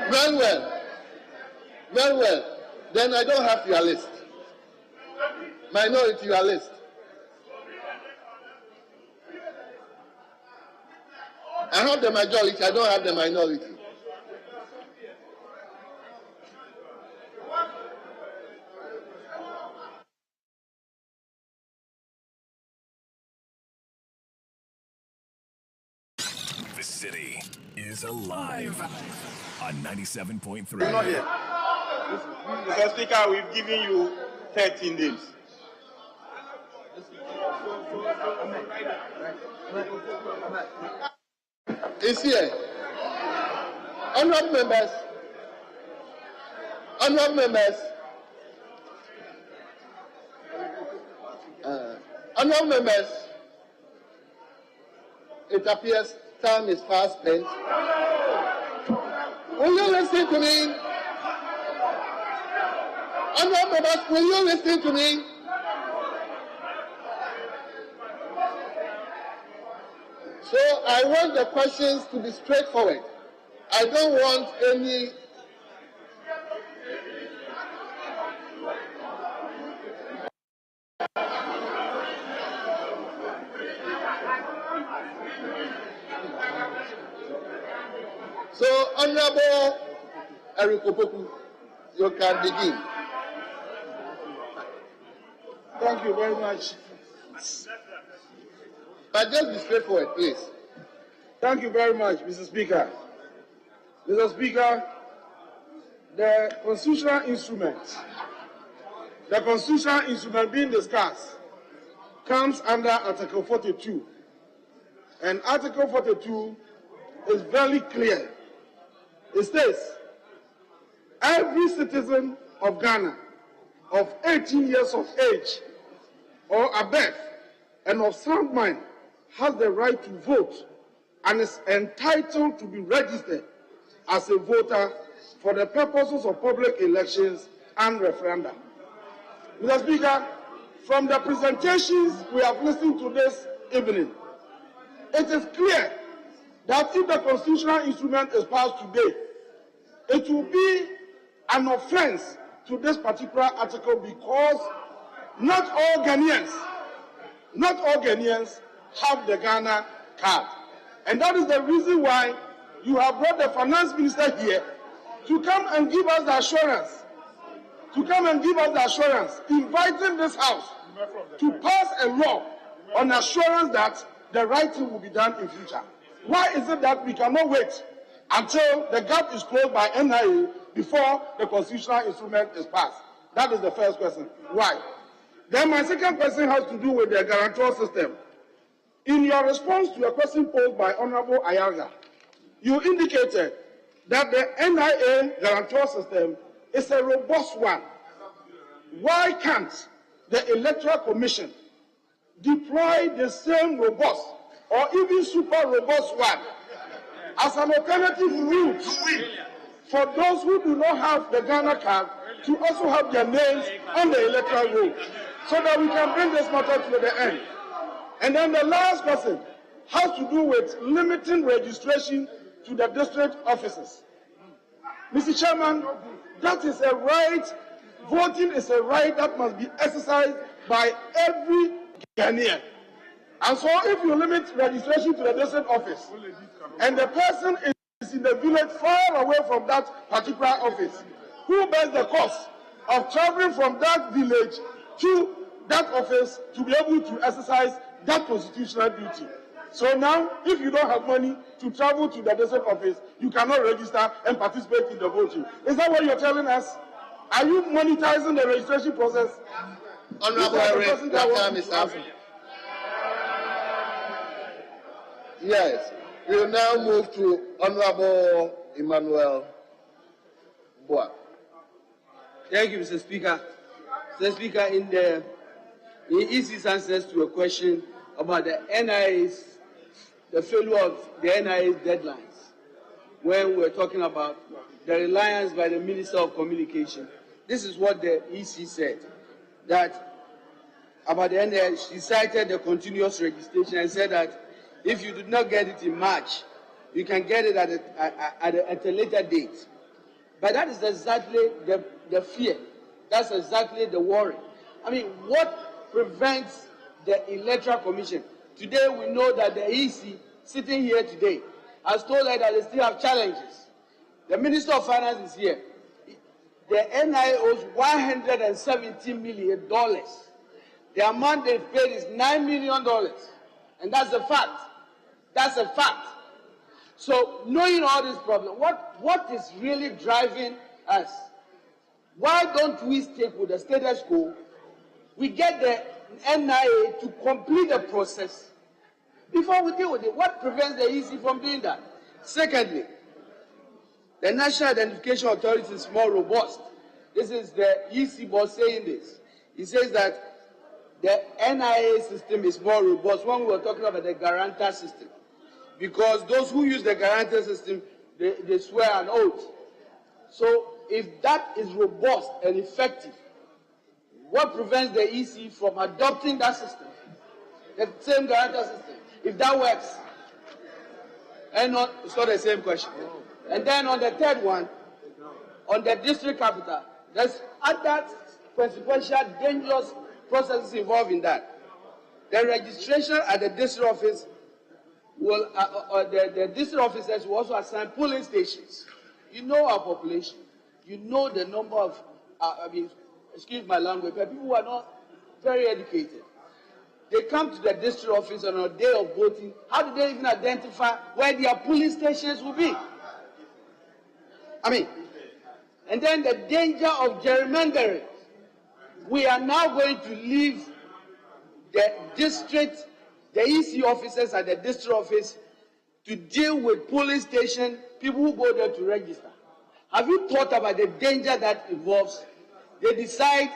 Very well. Very well. Then I don't have your list. Minority, your list. I have the majority, I don't have the minority. The city is alive on 97.3. You're not here. Mr. Speaker, we've given you 13 days. It's here. Honorable members. Honorable members. Honorable members. It appears time is fast spent. Will you listen to me? Honorable members, will you listen to me? So I want the questions to be straightforward. I don't want any So, Honorable Eric Opoku, you can begin. Thank you very much. But just be straightforward, please. Thank you very much, Mr. Speaker. Mr. Speaker, the constitutional instrument being discussed comes under Article 42. And Article 42 is very clear. It states, every citizen of Ghana of 18 years of age or above and of sound mind has the right to vote and is entitled to be registered as a voter for the purposes of public elections and referenda. Mr. Speaker, from the presentations we have listened to this evening, it is clear that if the constitutional instrument is passed today, it will be an offense to this particular article because not all Ghanaians have the Ghana card. And that is the reason why you have brought the finance minister here to come and give us the assurance, inviting this house to pass a law on assurance that the right thing will be done in future. Why is it that we cannot wait until the gap is closed by NIA before the constitutional instrument is passed? That is the first question. Why? Then my second question has to do with the guarantor system. In your response to a question posed by Honorable Ayaga, you indicated that the NIA guarantor system is a robust one. Why can't the Electoral Commission deploy the same robust or even super robust one as an alternative route for those who do not have the Ghana card to also have their names on the electoral roll, so that we can bring this matter to the end? And then the last question has to do with limiting registration to the district offices. Mr. Chairman, that is a right. Voting is a right that must be exercised by every Ghanaian. And so if you limit registration to the district office and the person is in the village far away from that particular office, who bears the cost of traveling from that village to that office to be able to exercise that constitutional duty? So now, if you don't have money to travel to the district office, you cannot register and participate in the voting. Is that what you're telling us? Are you monetizing the registration process? Honorable Eric, that time is up. Yes, we will now move to Honorable Emmanuel Boa. Thank you, Mr. Speaker. Mr. Speaker, in EC's answers to a question about the failure of the NIA's deadlines, when we were talking about the reliance by the Minister of Communication, this is what the EC said, that about the NIA, she cited the continuous registration and said that if you did not get it in March, you can get it at a later date. But that is exactly the fear. That's exactly the worry. I mean, what prevents the Electoral Commission? Today we know that the EC, sitting here today, has told her that they still have challenges. The Minister of Finance is here. The NIA owes $170 million. The amount they've paid is $9 million. And that's a fact. That's a fact. So knowing all this problem, what is really driving us? Why don't we stick with the status quo? We get the NIA to complete the process before we deal with it. What prevents the EC from doing that? Secondly, the National Identification Authority is more robust. This is the EC boss saying this. He says that the NIA system is more robust when we were talking about the guarantor system. Because those who use the guarantor system, they swear an oath. So if that is robust and effective, What prevents the EC from adopting that system, the same guarantor system, if that works? And it's not the same question. And then on the third one, on the district capital, there's other consequential dangerous processes involved in that. The registration at the district office will, the district officers will also assign polling stations. You know our population. You know the number of, excuse my language, but people who are not very educated. They come to the district office on a day of voting. How do they even identify where their polling stations will be? And then the danger of gerrymandering. We are now going to leave the district, the EC officers at the district office to deal with polling station, people who go there to register. Have you thought about the danger that involves? They decide,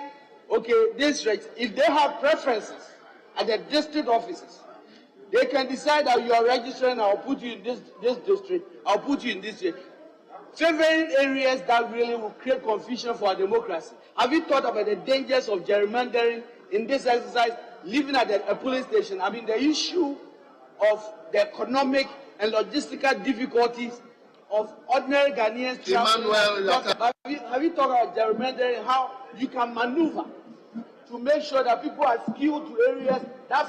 okay, if they have preferences at the district offices, they can decide that you are registering, I'll put you in this district, I'll put you in this district. Favoring areas that really will create confusion for our democracy. Have you thought about the dangers of gerrymandering in this exercise, living at a polling station? The issue of the economic and logistical difficulties of ordinary Ghanaians. Have you thought about gerrymandering, how you can maneuver to make sure that people are skewed to areas that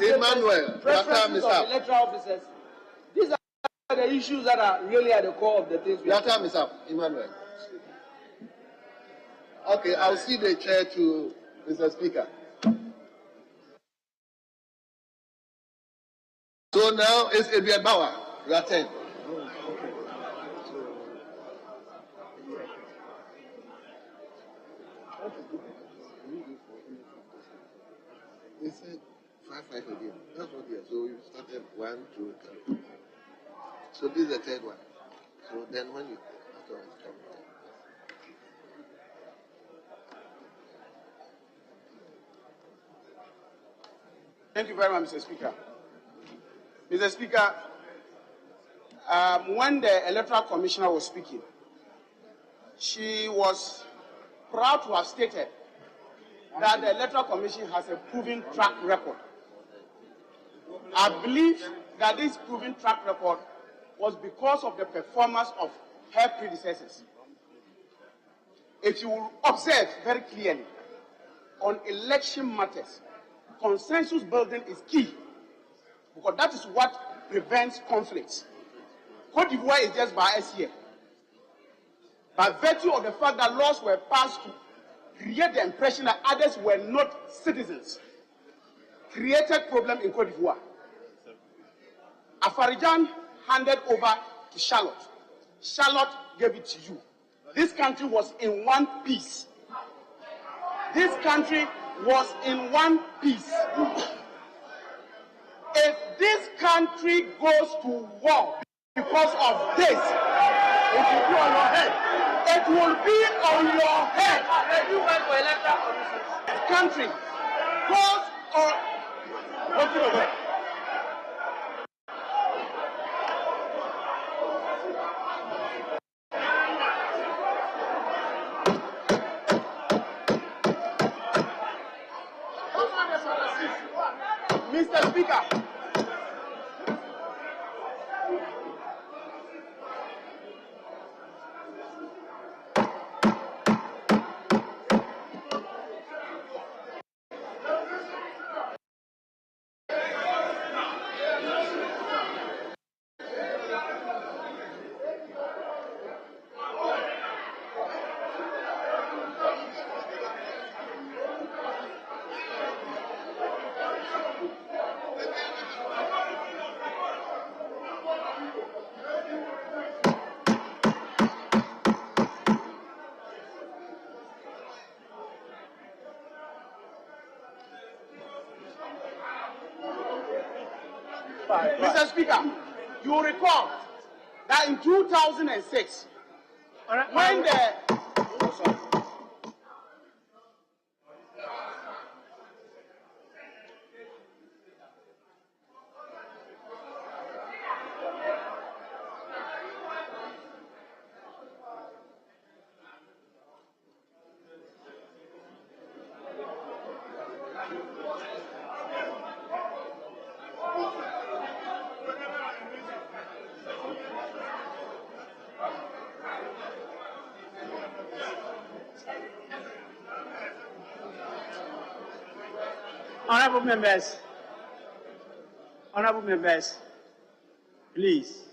preferences of electoral officers? These are the issues that are really at the core of the things. Your time is up, Emmanuel. Okay, I'll see the chair to Mr. Speaker. So now it's Adrian Bauer. You are 10. They said 5 again. That's what we are. So we started 1, 2, 3. So this is the third one. So then when you Thank you very much, Mr. Speaker. Mr. Speaker, when the Electoral Commissioner was speaking, she was proud to have stated that the Electoral Commission has a proven track record. I believe that this proven track record was because of the performance of her predecessors. If you will observe very clearly, on election matters, consensus building is key, because that is what prevents conflicts. Cote d'Ivoire is just by us here. By virtue of the fact that laws were passed to create the impression that others were not citizens, created problem in Cote d'Ivoire. Afarijan handed over to Charlotte. Charlotte gave it to you. This country was in one piece. This country was in one piece. If this country goes to war because of this, it will be on your head. It will be on your head. You went for electoral commission. This country goes on. Mr. Speaker, Mr. Speaker, you will recall that in 2006, when the Honorable members, please.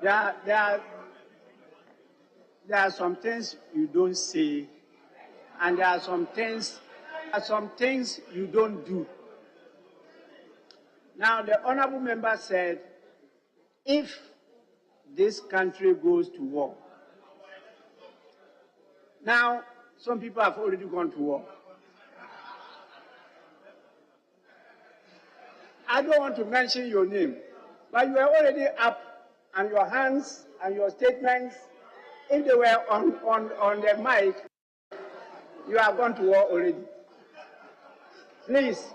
There are some things you don't say, and there are some things you don't do. Now, the honorable member said, if this country goes to war, now some people have already gone to war. I don't want to mention your name, but you are already up, and your hands and your statements, if they were on the mic, you have gone to war already. Please,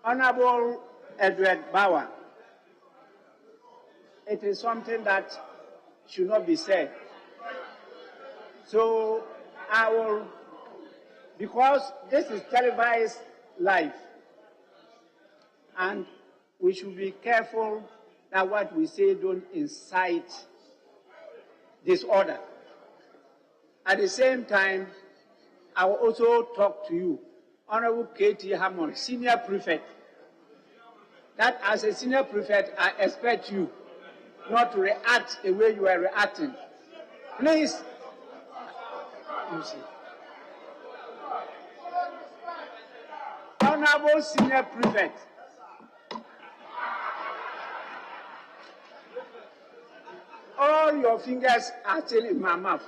Honorable Edward Bauer, it is something that should not be said. So I will, because this is televised live, and we should be careful that what we say don't incite disorder. At the same time, I will also talk to you, Honorable K.T. Hammond, Senior Prefect, that as a Senior Prefect, I expect you not to react the way you are reacting. Please, you see. Honorable Senior Prefect, all your fingers are still in my mouth.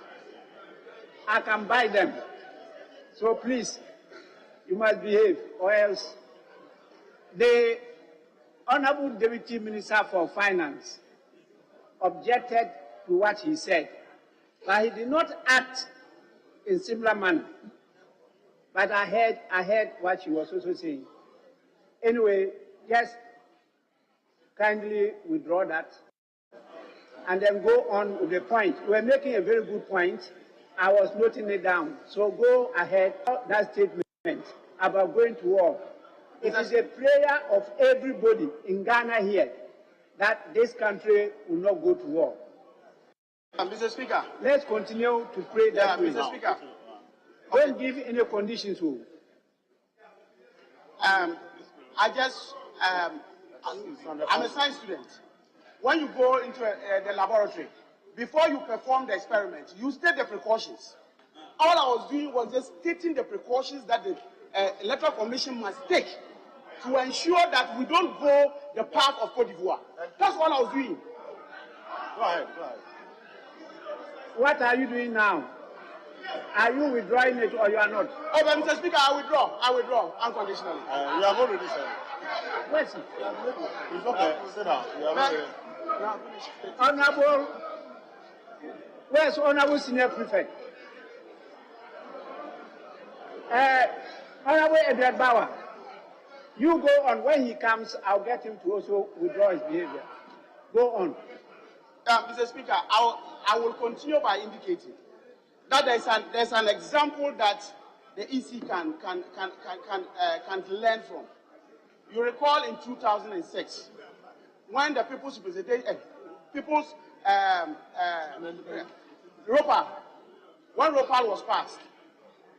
I can buy them. So please, you must behave, or else. The Honorable Deputy Minister for Finance objected to what he said, but he did not act in similar manner. But I heard what he was also saying. Anyway, just kindly withdraw that, and then go on with the point. You were making a very good point. I was noting it down. So go ahead. That statement about going to war. It is a prayer of everybody in Ghana here that this country will not go to war. Mr. Speaker. Let's continue to pray that way. Mr. Speaker. Don't give any conditions. I'm a science student. When you go into the laboratory, before you perform the experiment, you state the precautions. All I was doing was just stating the precautions that the Electoral Commission must take to ensure that we don't go the path of Côte d'Ivoire. That's all I was doing. Go ahead. What are you doing now? Are you withdrawing it or you are not? Oh, but Mr. Speaker, I withdraw unconditionally. You have already said. Where's it? It's okay. Sit down. You have already. Honorable, where's Honorable Senior Prefect? Honorable Edward Bauer, you go on. When he comes, I'll get him to also withdraw his behavior. Go on. Mr. Speaker, I will continue by indicating that there's an example that the EC can learn from. You recall in 2006 when the People's when ROPAL was passed.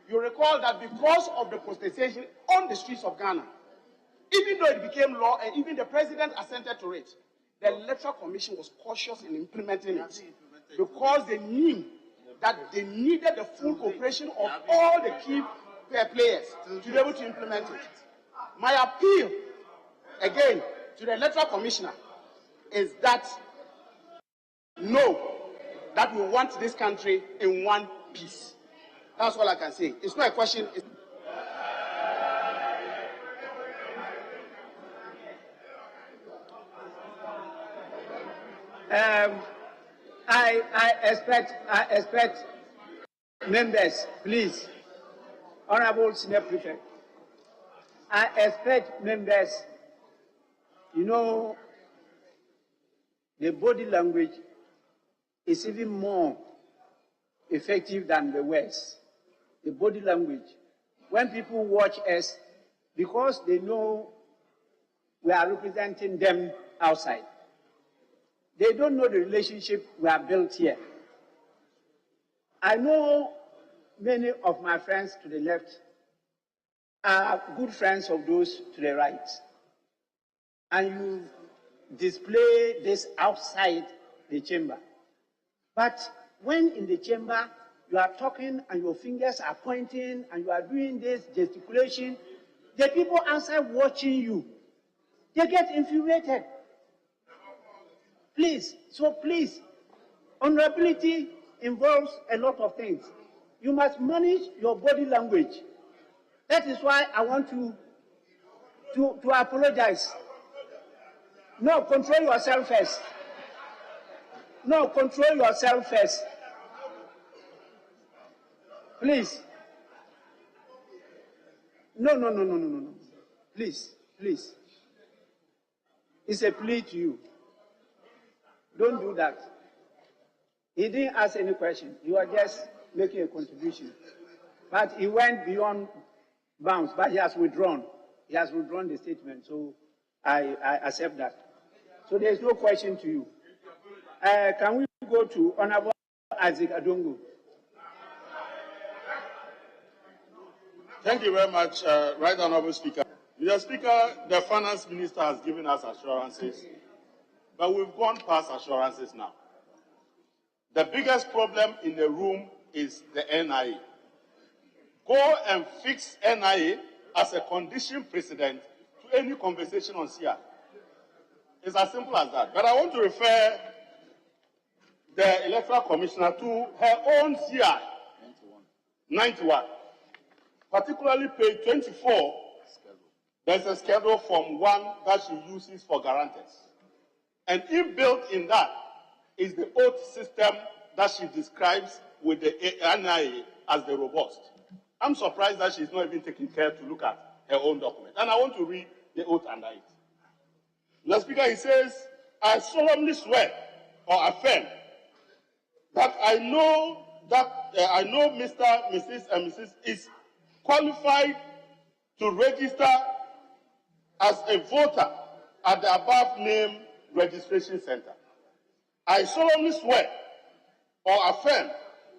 You recall that because of the protestation on the streets of Ghana, even though it became law and even the president assented to it, the Electoral Commission was cautious in implementing it because they knew that they needed the full cooperation of all the key players to be able to implement it. My appeal, again, to the Electoral Commissioner is that know that we want this country in one piece. That's all I can say. It's not a question. I expect members, please, Honorable Senior Prefect, I expect members, you know, the body language is even more effective than the words. The body language. When people watch us, because they know we are representing them outside, they don't know the relationship we have built here. I know many of my friends to the left are good friends of those to the right. And you display this outside the chamber. But when in the chamber, you are talking and your fingers are pointing and you are doing this gesticulation, the people outside watching you, they get infuriated. Please, honorability involves a lot of things. You must manage your body language. That is why I want to apologize. No, control yourself first. No, control yourself first. Please. No. Please. It's a plea to you. Don't do that. He didn't ask any question. You are just making a contribution. But he went beyond bounds, but he has withdrawn. He has withdrawn the statement, so I accept that. So there is no question to you. Can we go to Honorable Isaac Adongo? Thank you very much, Right Honorable Speaker. Mr. Speaker, the Finance Minister has given us assurances, but we've gone past assurances now. The biggest problem in the room is the NIA. Go and fix NIA as a condition precedent to any conversation on CR. It's as simple as that. But I want to refer the Electoral Commissioner to her own CR 91. Particularly page 24, there's a schedule form 1 that she uses for guarantors. And inbuilt in that is the oath system that she describes with the NIA as the robust. I'm surprised that she's not even taking care to look at her own document. And I want to read the oath under it. Mr. Speaker, he says, I solemnly swear or affirm that I know Mr., Mrs., and Mrs. is qualified to register as a voter at the above named registration center. I solemnly swear or affirm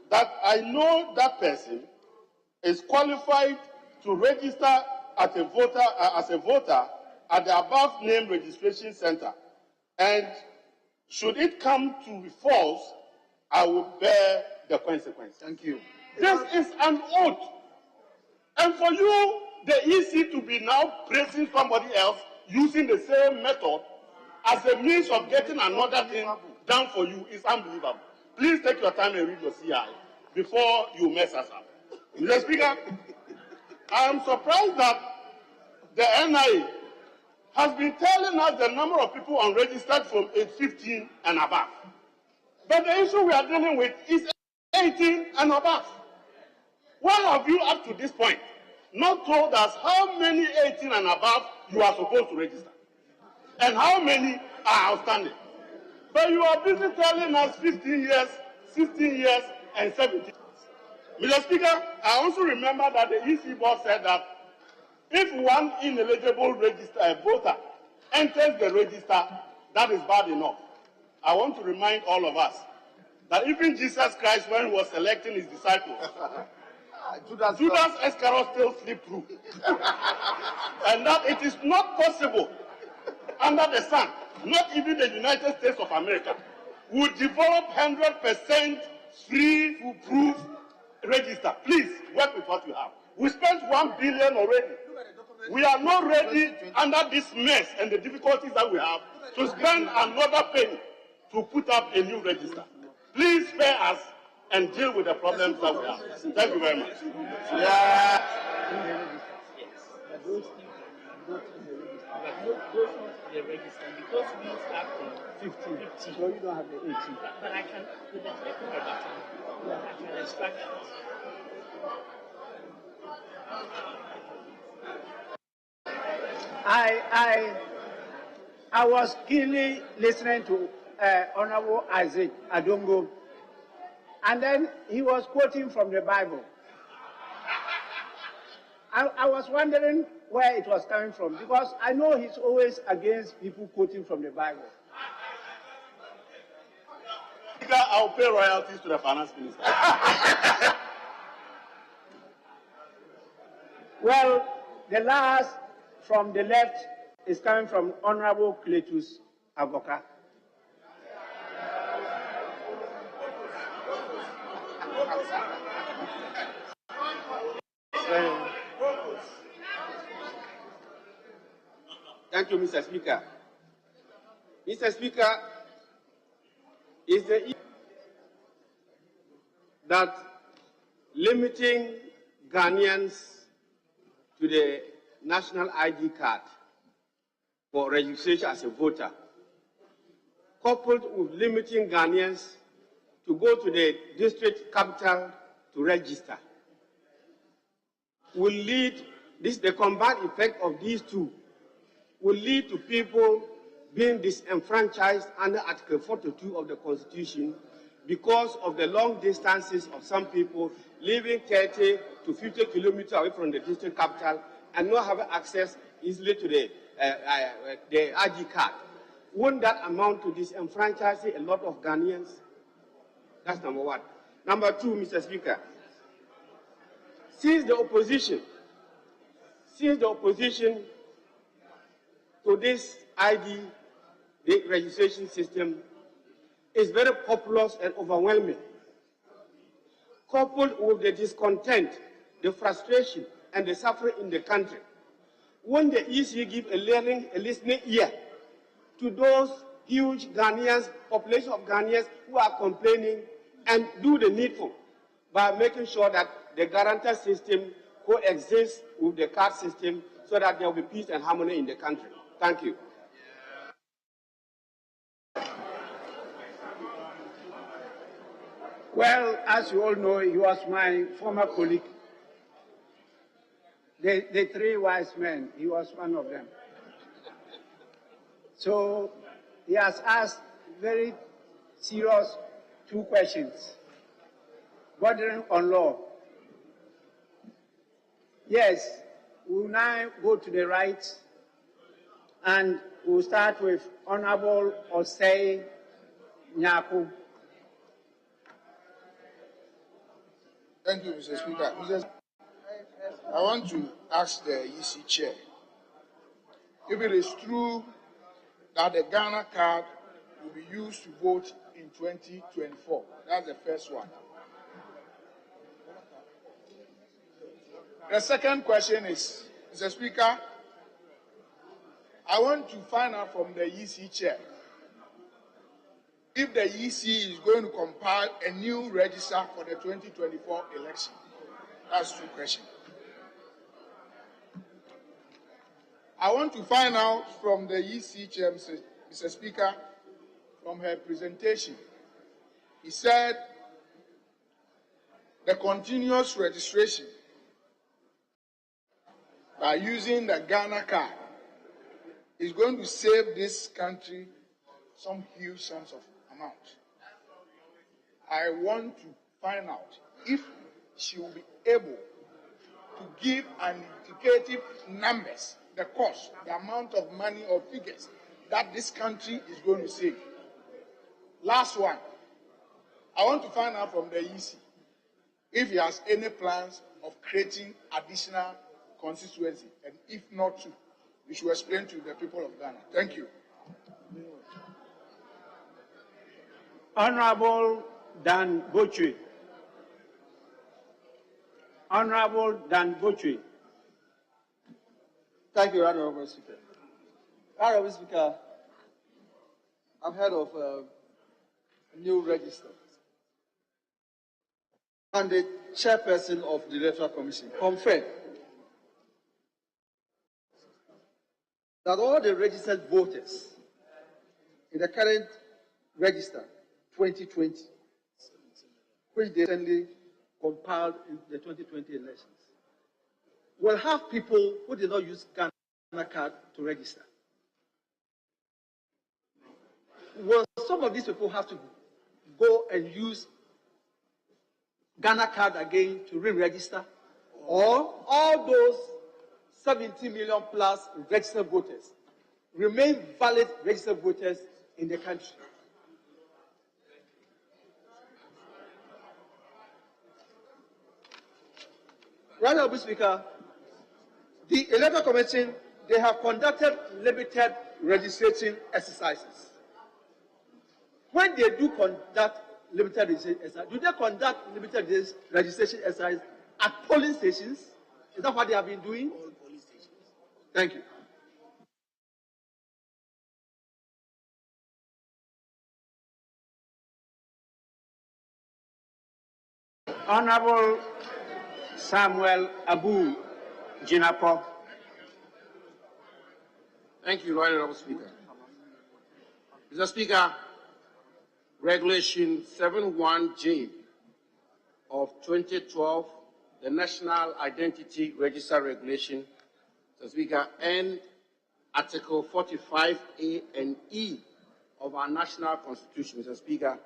that I know that person is qualified to register as a voter at the above named registration center, and should it come to be false, I will bear the consequence. Thank you. This is an oath. And for you, the EC to be now praising somebody else using the same method as a means of getting another thing done for you is unbelievable. Please take your time and read your CI before you mess us up. Mr. Speaker, I am surprised that the NIA has been telling us the number of people unregistered from age 15 and above. But the issue we are dealing with is 18 and above. Why have you, up to this point, not told us how many 18 and above you are supposed to register? And how many are outstanding? But you are busy telling us 15 years, 16 years, and 17. Mr. Speaker, I also remember that the EC board said that if one ineligible voter enters the register, that is bad enough. I want to remind all of us that even Jesus Christ, when he was selecting his disciples, Judas Iscariot still slipped through. And that it is not possible under the sun, not even the United States of America, would develop 100% free, foolproof register. Please, work with what you have. We spent $1 billion already. We are not ready under this mess and the difficulties that we have to spend another penny to put up a new register. Please spare us and deal with the problems that we have. Thank you very much. Yeah. Because we start from 15, so you don't have the 18. But I can, with the click of a button, I can extract that. I was keenly listening to Honorable Isaac Adongo, and then he was quoting from the Bible. I was wondering where it was coming from, because I know he's always against people quoting from the Bible. Speaker, I'll pay royalties to the Finance Minister. Well, the last from the left is coming from Honorable Cletus Avoka. Thank you, Mr. Speaker. Mr. Speaker, is the issue that limiting Ghanaians to the national ID card for registration as a voter, coupled with limiting Ghanaians to go to the district capital to register, will lead, the combined effect of these two will lead to people being disenfranchised under Article 42 of the Constitution because of the long distances of some people living 30 to 50 kilometers away from the district capital and not having access easily to the ID card. Wouldn't that amount to disenfranchising a lot of Ghanaians? That's number one. Number two, Mr. Speaker, since the opposition to this ID the registration system is very populous and overwhelming, coupled with the discontent, the frustration, and the suffering in the country, won't the EC give a listening ear to those huge Ghanaians, population of Ghanaians who are complaining, and do the needful by making sure that the guarantor system coexists with the card system so that there will be peace and harmony in the country? Thank you. Well, as you all know, he was my former colleague. The three wise men, he was one of them. So he has asked very serious two questions, bordering on law. Yes, we will now go to the right, and we'll start with Honorable Osei Nyaku. Thank you, Mr. Speaker. I want to ask the EC chair if it is true that the Ghana card will be used to vote in 2024. That's the first one. The second question is, Mr. Speaker, I want to find out from the EC chair if the EC is going to compile a new register for the 2024 election. That's two questions. I want to find out from the EC chair, Mr. Speaker, from her presentation. He said the continuous registration by using the Ghana card is going to save this country some huge sums of amount. I want to find out if she will be able to give an indicative numbers, the cost, the amount of money or figures that this country is going to save. Last one, I want to find out from the EC if he has any plans of creating additional constituency, and if not to, we should explain to the people of Ghana. Thank you. Honorable Dan Bochwe. Honorable Dan Bochwe. Thank you, Honorable Speaker. Honorable Speaker, I've heard of a new register. And the chairperson of the Electoral Commission confirmed that all the registered voters in the current register 2020, which they recently compiled in the 2020 elections, will have people who did not use Ghana card to register. Will some of these people have to go and use Ghana card again to re-register? Or all those 70 million plus registered voters remain valid registered voters in the country? Right, Mr. Speaker, the Electoral Commission, they have conducted limited registration exercises. When they do conduct limited registration exercises, do they conduct limited registration exercises at polling stations? Is that what they have been doing? All polling stations. Thank you. Honorable Samuel Abu Jinapo. Thank you, Right Honorable Speaker. Mr. Speaker, Regulation 71J of 2012, the National Identity Register Regulation, Mr. Speaker, and Article 45A and E of our national constitution, Mr. Speaker,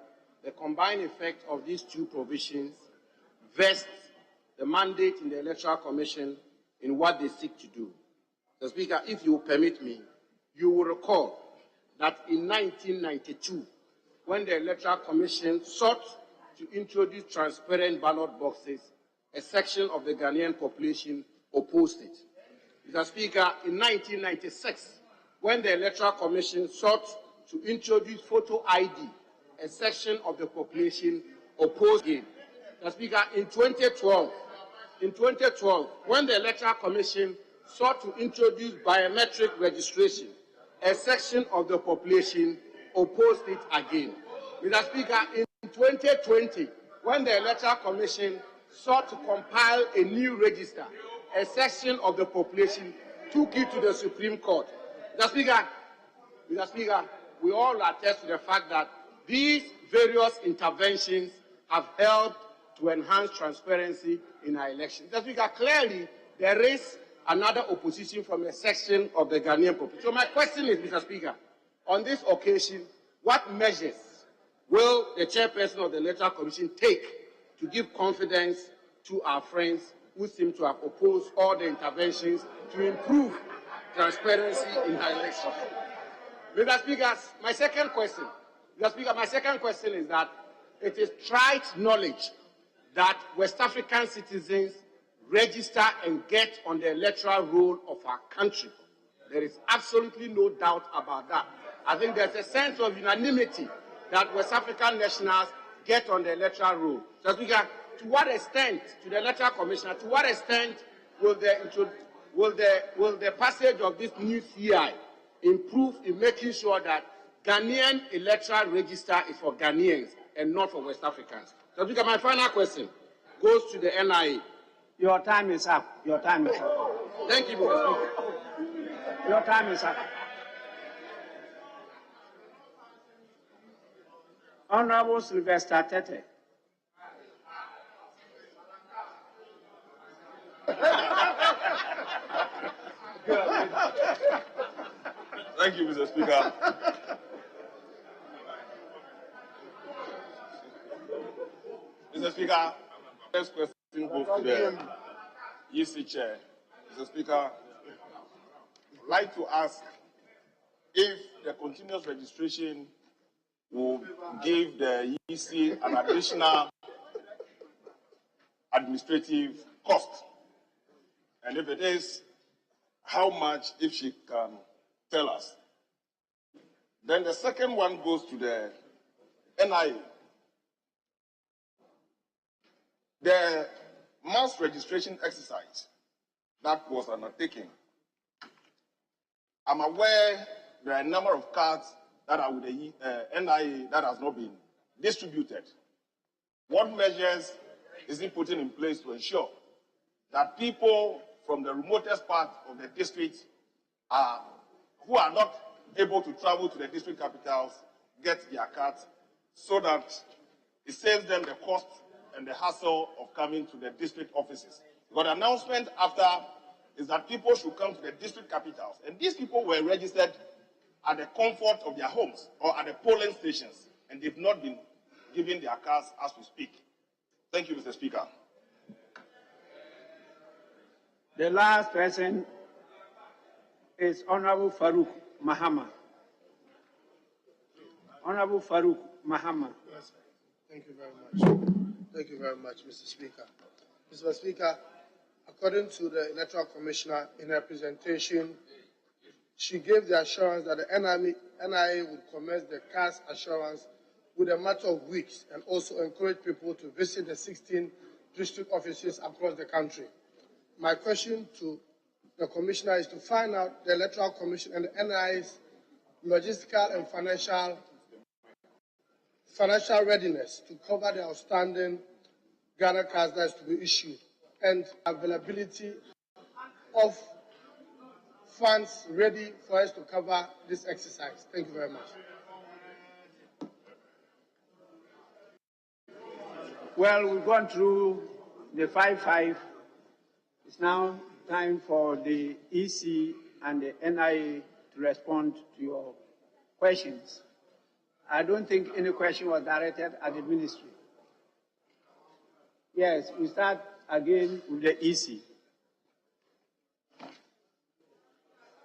the combined effect of these two provisions vests the mandate in the Electoral Commission in what they seek to do. Mr. Speaker, if you will permit me, you will recall that in 1992, when the Electoral Commission sought to introduce transparent ballot boxes, a section of the Ghanaian population opposed it. Mr. Speaker, in 1996, when the Electoral Commission sought to introduce photo ID, a section of the population opposed it. Mr. Speaker, in 2012, when the Electoral Commission sought to introduce biometric registration, a section of the population opposed it again. Mr. Speaker, in 2020, when the Electoral Commission sought to compile a new register, a section of the population took it to the Supreme Court. Mr. Speaker, we all attest to the fact that these various interventions have helped to enhance transparency in our elections. Mr. Speaker, clearly there is another opposition from a section of the Ghanaian population. So my question is, Mr. Speaker, on this occasion, what measures will the chairperson of the Electoral Commission take to give confidence to our friends who seem to have opposed all the interventions to improve transparency in our elections? Mr. Speaker, my second question is that it is trite knowledge that West African citizens register and get on the electoral roll of our country. There is absolutely no doubt about that. I think there's a sense of unanimity that West African nationals get on the electoral roll. So, Speaker, to what extent, to the Electoral Commissioner, to what extent will the passage of this new CI improve in making sure that Ghanaian electoral register is for Ghanaians and not for West Africans? So, Speaker, my final question goes to the NIA. Your time is up. Your time is up. Thank you, Mr. Speaker. Your time is up. Honorable Sylvester Tete. Thank you, Mr. Speaker. Mr. Speaker, first question goes to the EC chair. Mr. Speaker, I'd like to ask if the continuous registration will give the EC an additional administrative cost. And if it is, how much, if she can tell us. Then the second one goes to the NIA. The mass registration exercise that was undertaken, I'm aware there are a number of cards that are with the NIA that has not been distributed. What measures is it putting in place to ensure that people from the remotest part of the district who are not able to travel to the district capitals get their cards, so that it saves them the cost and the hassle of coming to the district offices? But the announcement after is that people should come to the district capitals, and these people were registered at the comfort of their homes or at the polling stations, and they've not been given their cards as we speak. Thank you, Mr. Speaker. The last person is Honorable Farouk Mahama. Honorable Farouk Mahama. Yes, thank you very much. Thank you very much, Mr. Speaker. Mr. Speaker, According to the Electoral Commissioner, in her presentation, she gave the assurance that the NIA would commence the CAS assurance with a matter of weeks and also encourage people to visit the 16 district offices across the country. My question to the Commissioner is to find out the Electoral Commission and the NIA's logistical and financial readiness to cover the outstanding Ghana cards that is to be issued and availability of funds ready for us to cover this exercise. Thank you very much. Well, we've gone through the 5-5. It's now time for the EC and the NIA to respond to your questions. I don't think any question was directed at the ministry. Yes, we start again with the EC.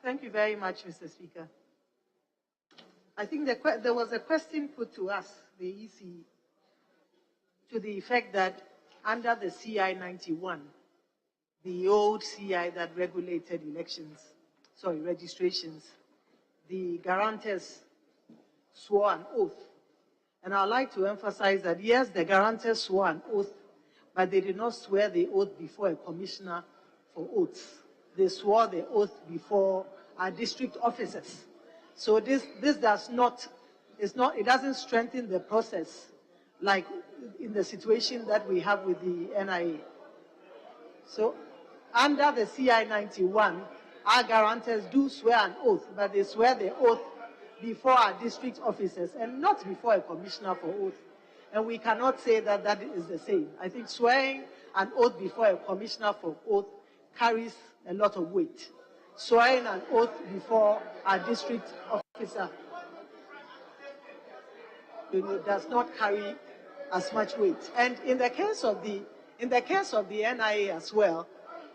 Thank you very much, Mr. Speaker. I think there was a question put to us, the EC, to the effect that under the CI 91, the old CI that regulated registrations, the guarantors swore an oath. And I'd like to emphasize that, yes, the guarantors swore an oath, but they did not swear the oath before a commissioner for oaths. They swore the oath before our district officers. So this does not, it doesn't strengthen the process like in the situation that we have with the NIA. So under the CI 91, our guarantors do swear an oath, but they swear the oath before our district officers and not before a commissioner for oath. And we cannot say that that is the same. I think swearing an oath before a commissioner for oath carries a lot of weight. Swearing an oath before our district officer does not carry as much weight. And in the case of the NIA as well,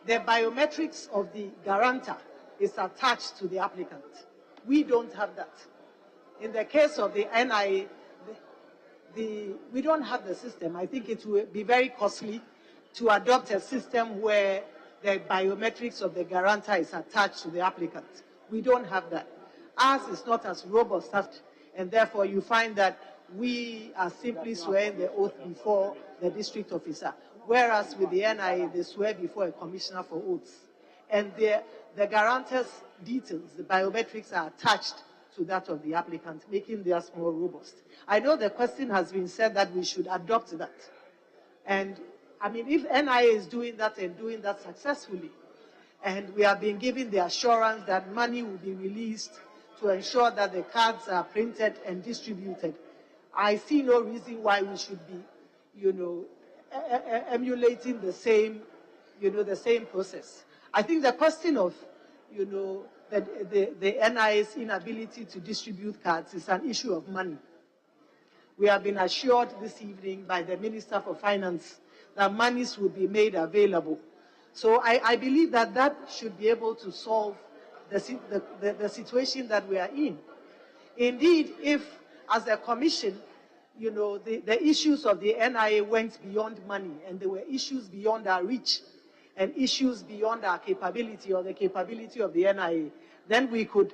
the biometrics of the guarantor is attached to the applicant. We don't have that. In the case of the NIA, we don't have the system. I think it will be very costly to adopt a system where the biometrics of the guarantor is attached to the applicant. We don't have that. Ours is not as robust as, and therefore you find that we are simply swearing the oath before the district officer, whereas with the NIA, they swear before a commissioner for oaths. And the guarantor's details, the biometrics, are attached to that of the applicant, making theirs more robust. I know the question has been said that we should adopt that. And I mean, if NIA is doing that and doing that successfully, and we have been given the assurance that money will be released to ensure that the cards are printed and distributed, I see no reason why we should be, emulating the same, the same process. I think the question of, the NIA's inability to distribute cards is an issue of money. We have been assured this evening by the Minister for Finance that monies will be made available. So I believe that that should be able to solve the situation that we are in. Indeed, if, as a commission, the issues of the NIA went beyond money, and there were issues beyond our reach, and issues beyond our capability or the capability of the NIA, then we could,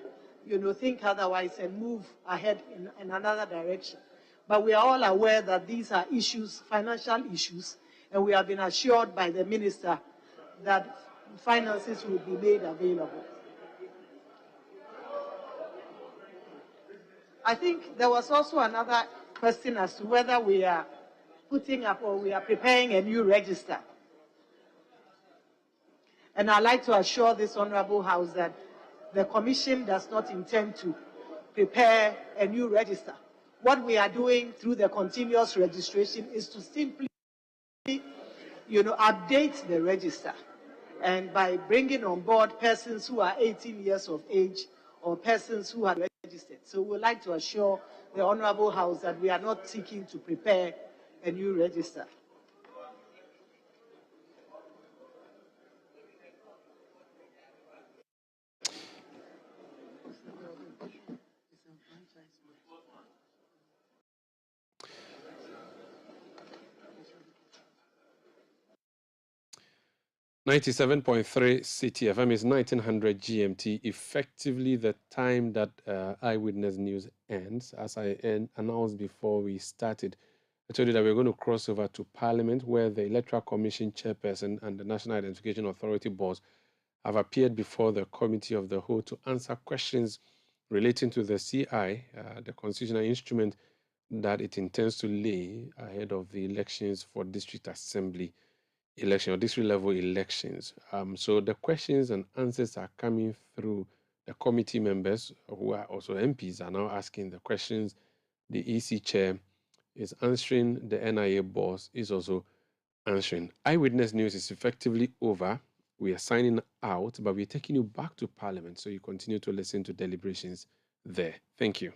think otherwise and move ahead in another direction. But we are all aware that these are issues, financial issues, and we have been assured by the minister that finances will be made available. I think there was also another question as to whether we are putting up or we are preparing a new register. And I'd like to assure this Honorable House that the Commission does not intend to prepare a new register. What we are doing through the continuous registration is to simply, update the register. And by bringing on board persons who are 18 years of age or persons who are registered. So we'd like to assure the Honorable House that we are not seeking to prepare a new register. 97.3 Citi FM is 1900 GMT, effectively the time that Eyewitness News ends. As I announced before we started, I told you that we're going to cross over to Parliament, where the Electoral Commission chairperson and the National Identification Authority boss have appeared before the Committee of the Whole to answer questions relating to the CI, the constitutional instrument that it intends to lay ahead of the elections for district assembly election or district level elections. So the questions and answers are coming through the committee members who are also MPs are now asking the questions. The EC chair is answering, the NIA boss is also answering. Eyewitness News is effectively over. We are signing out, but we're taking you back to Parliament, so you continue to listen to deliberations there. Thank you.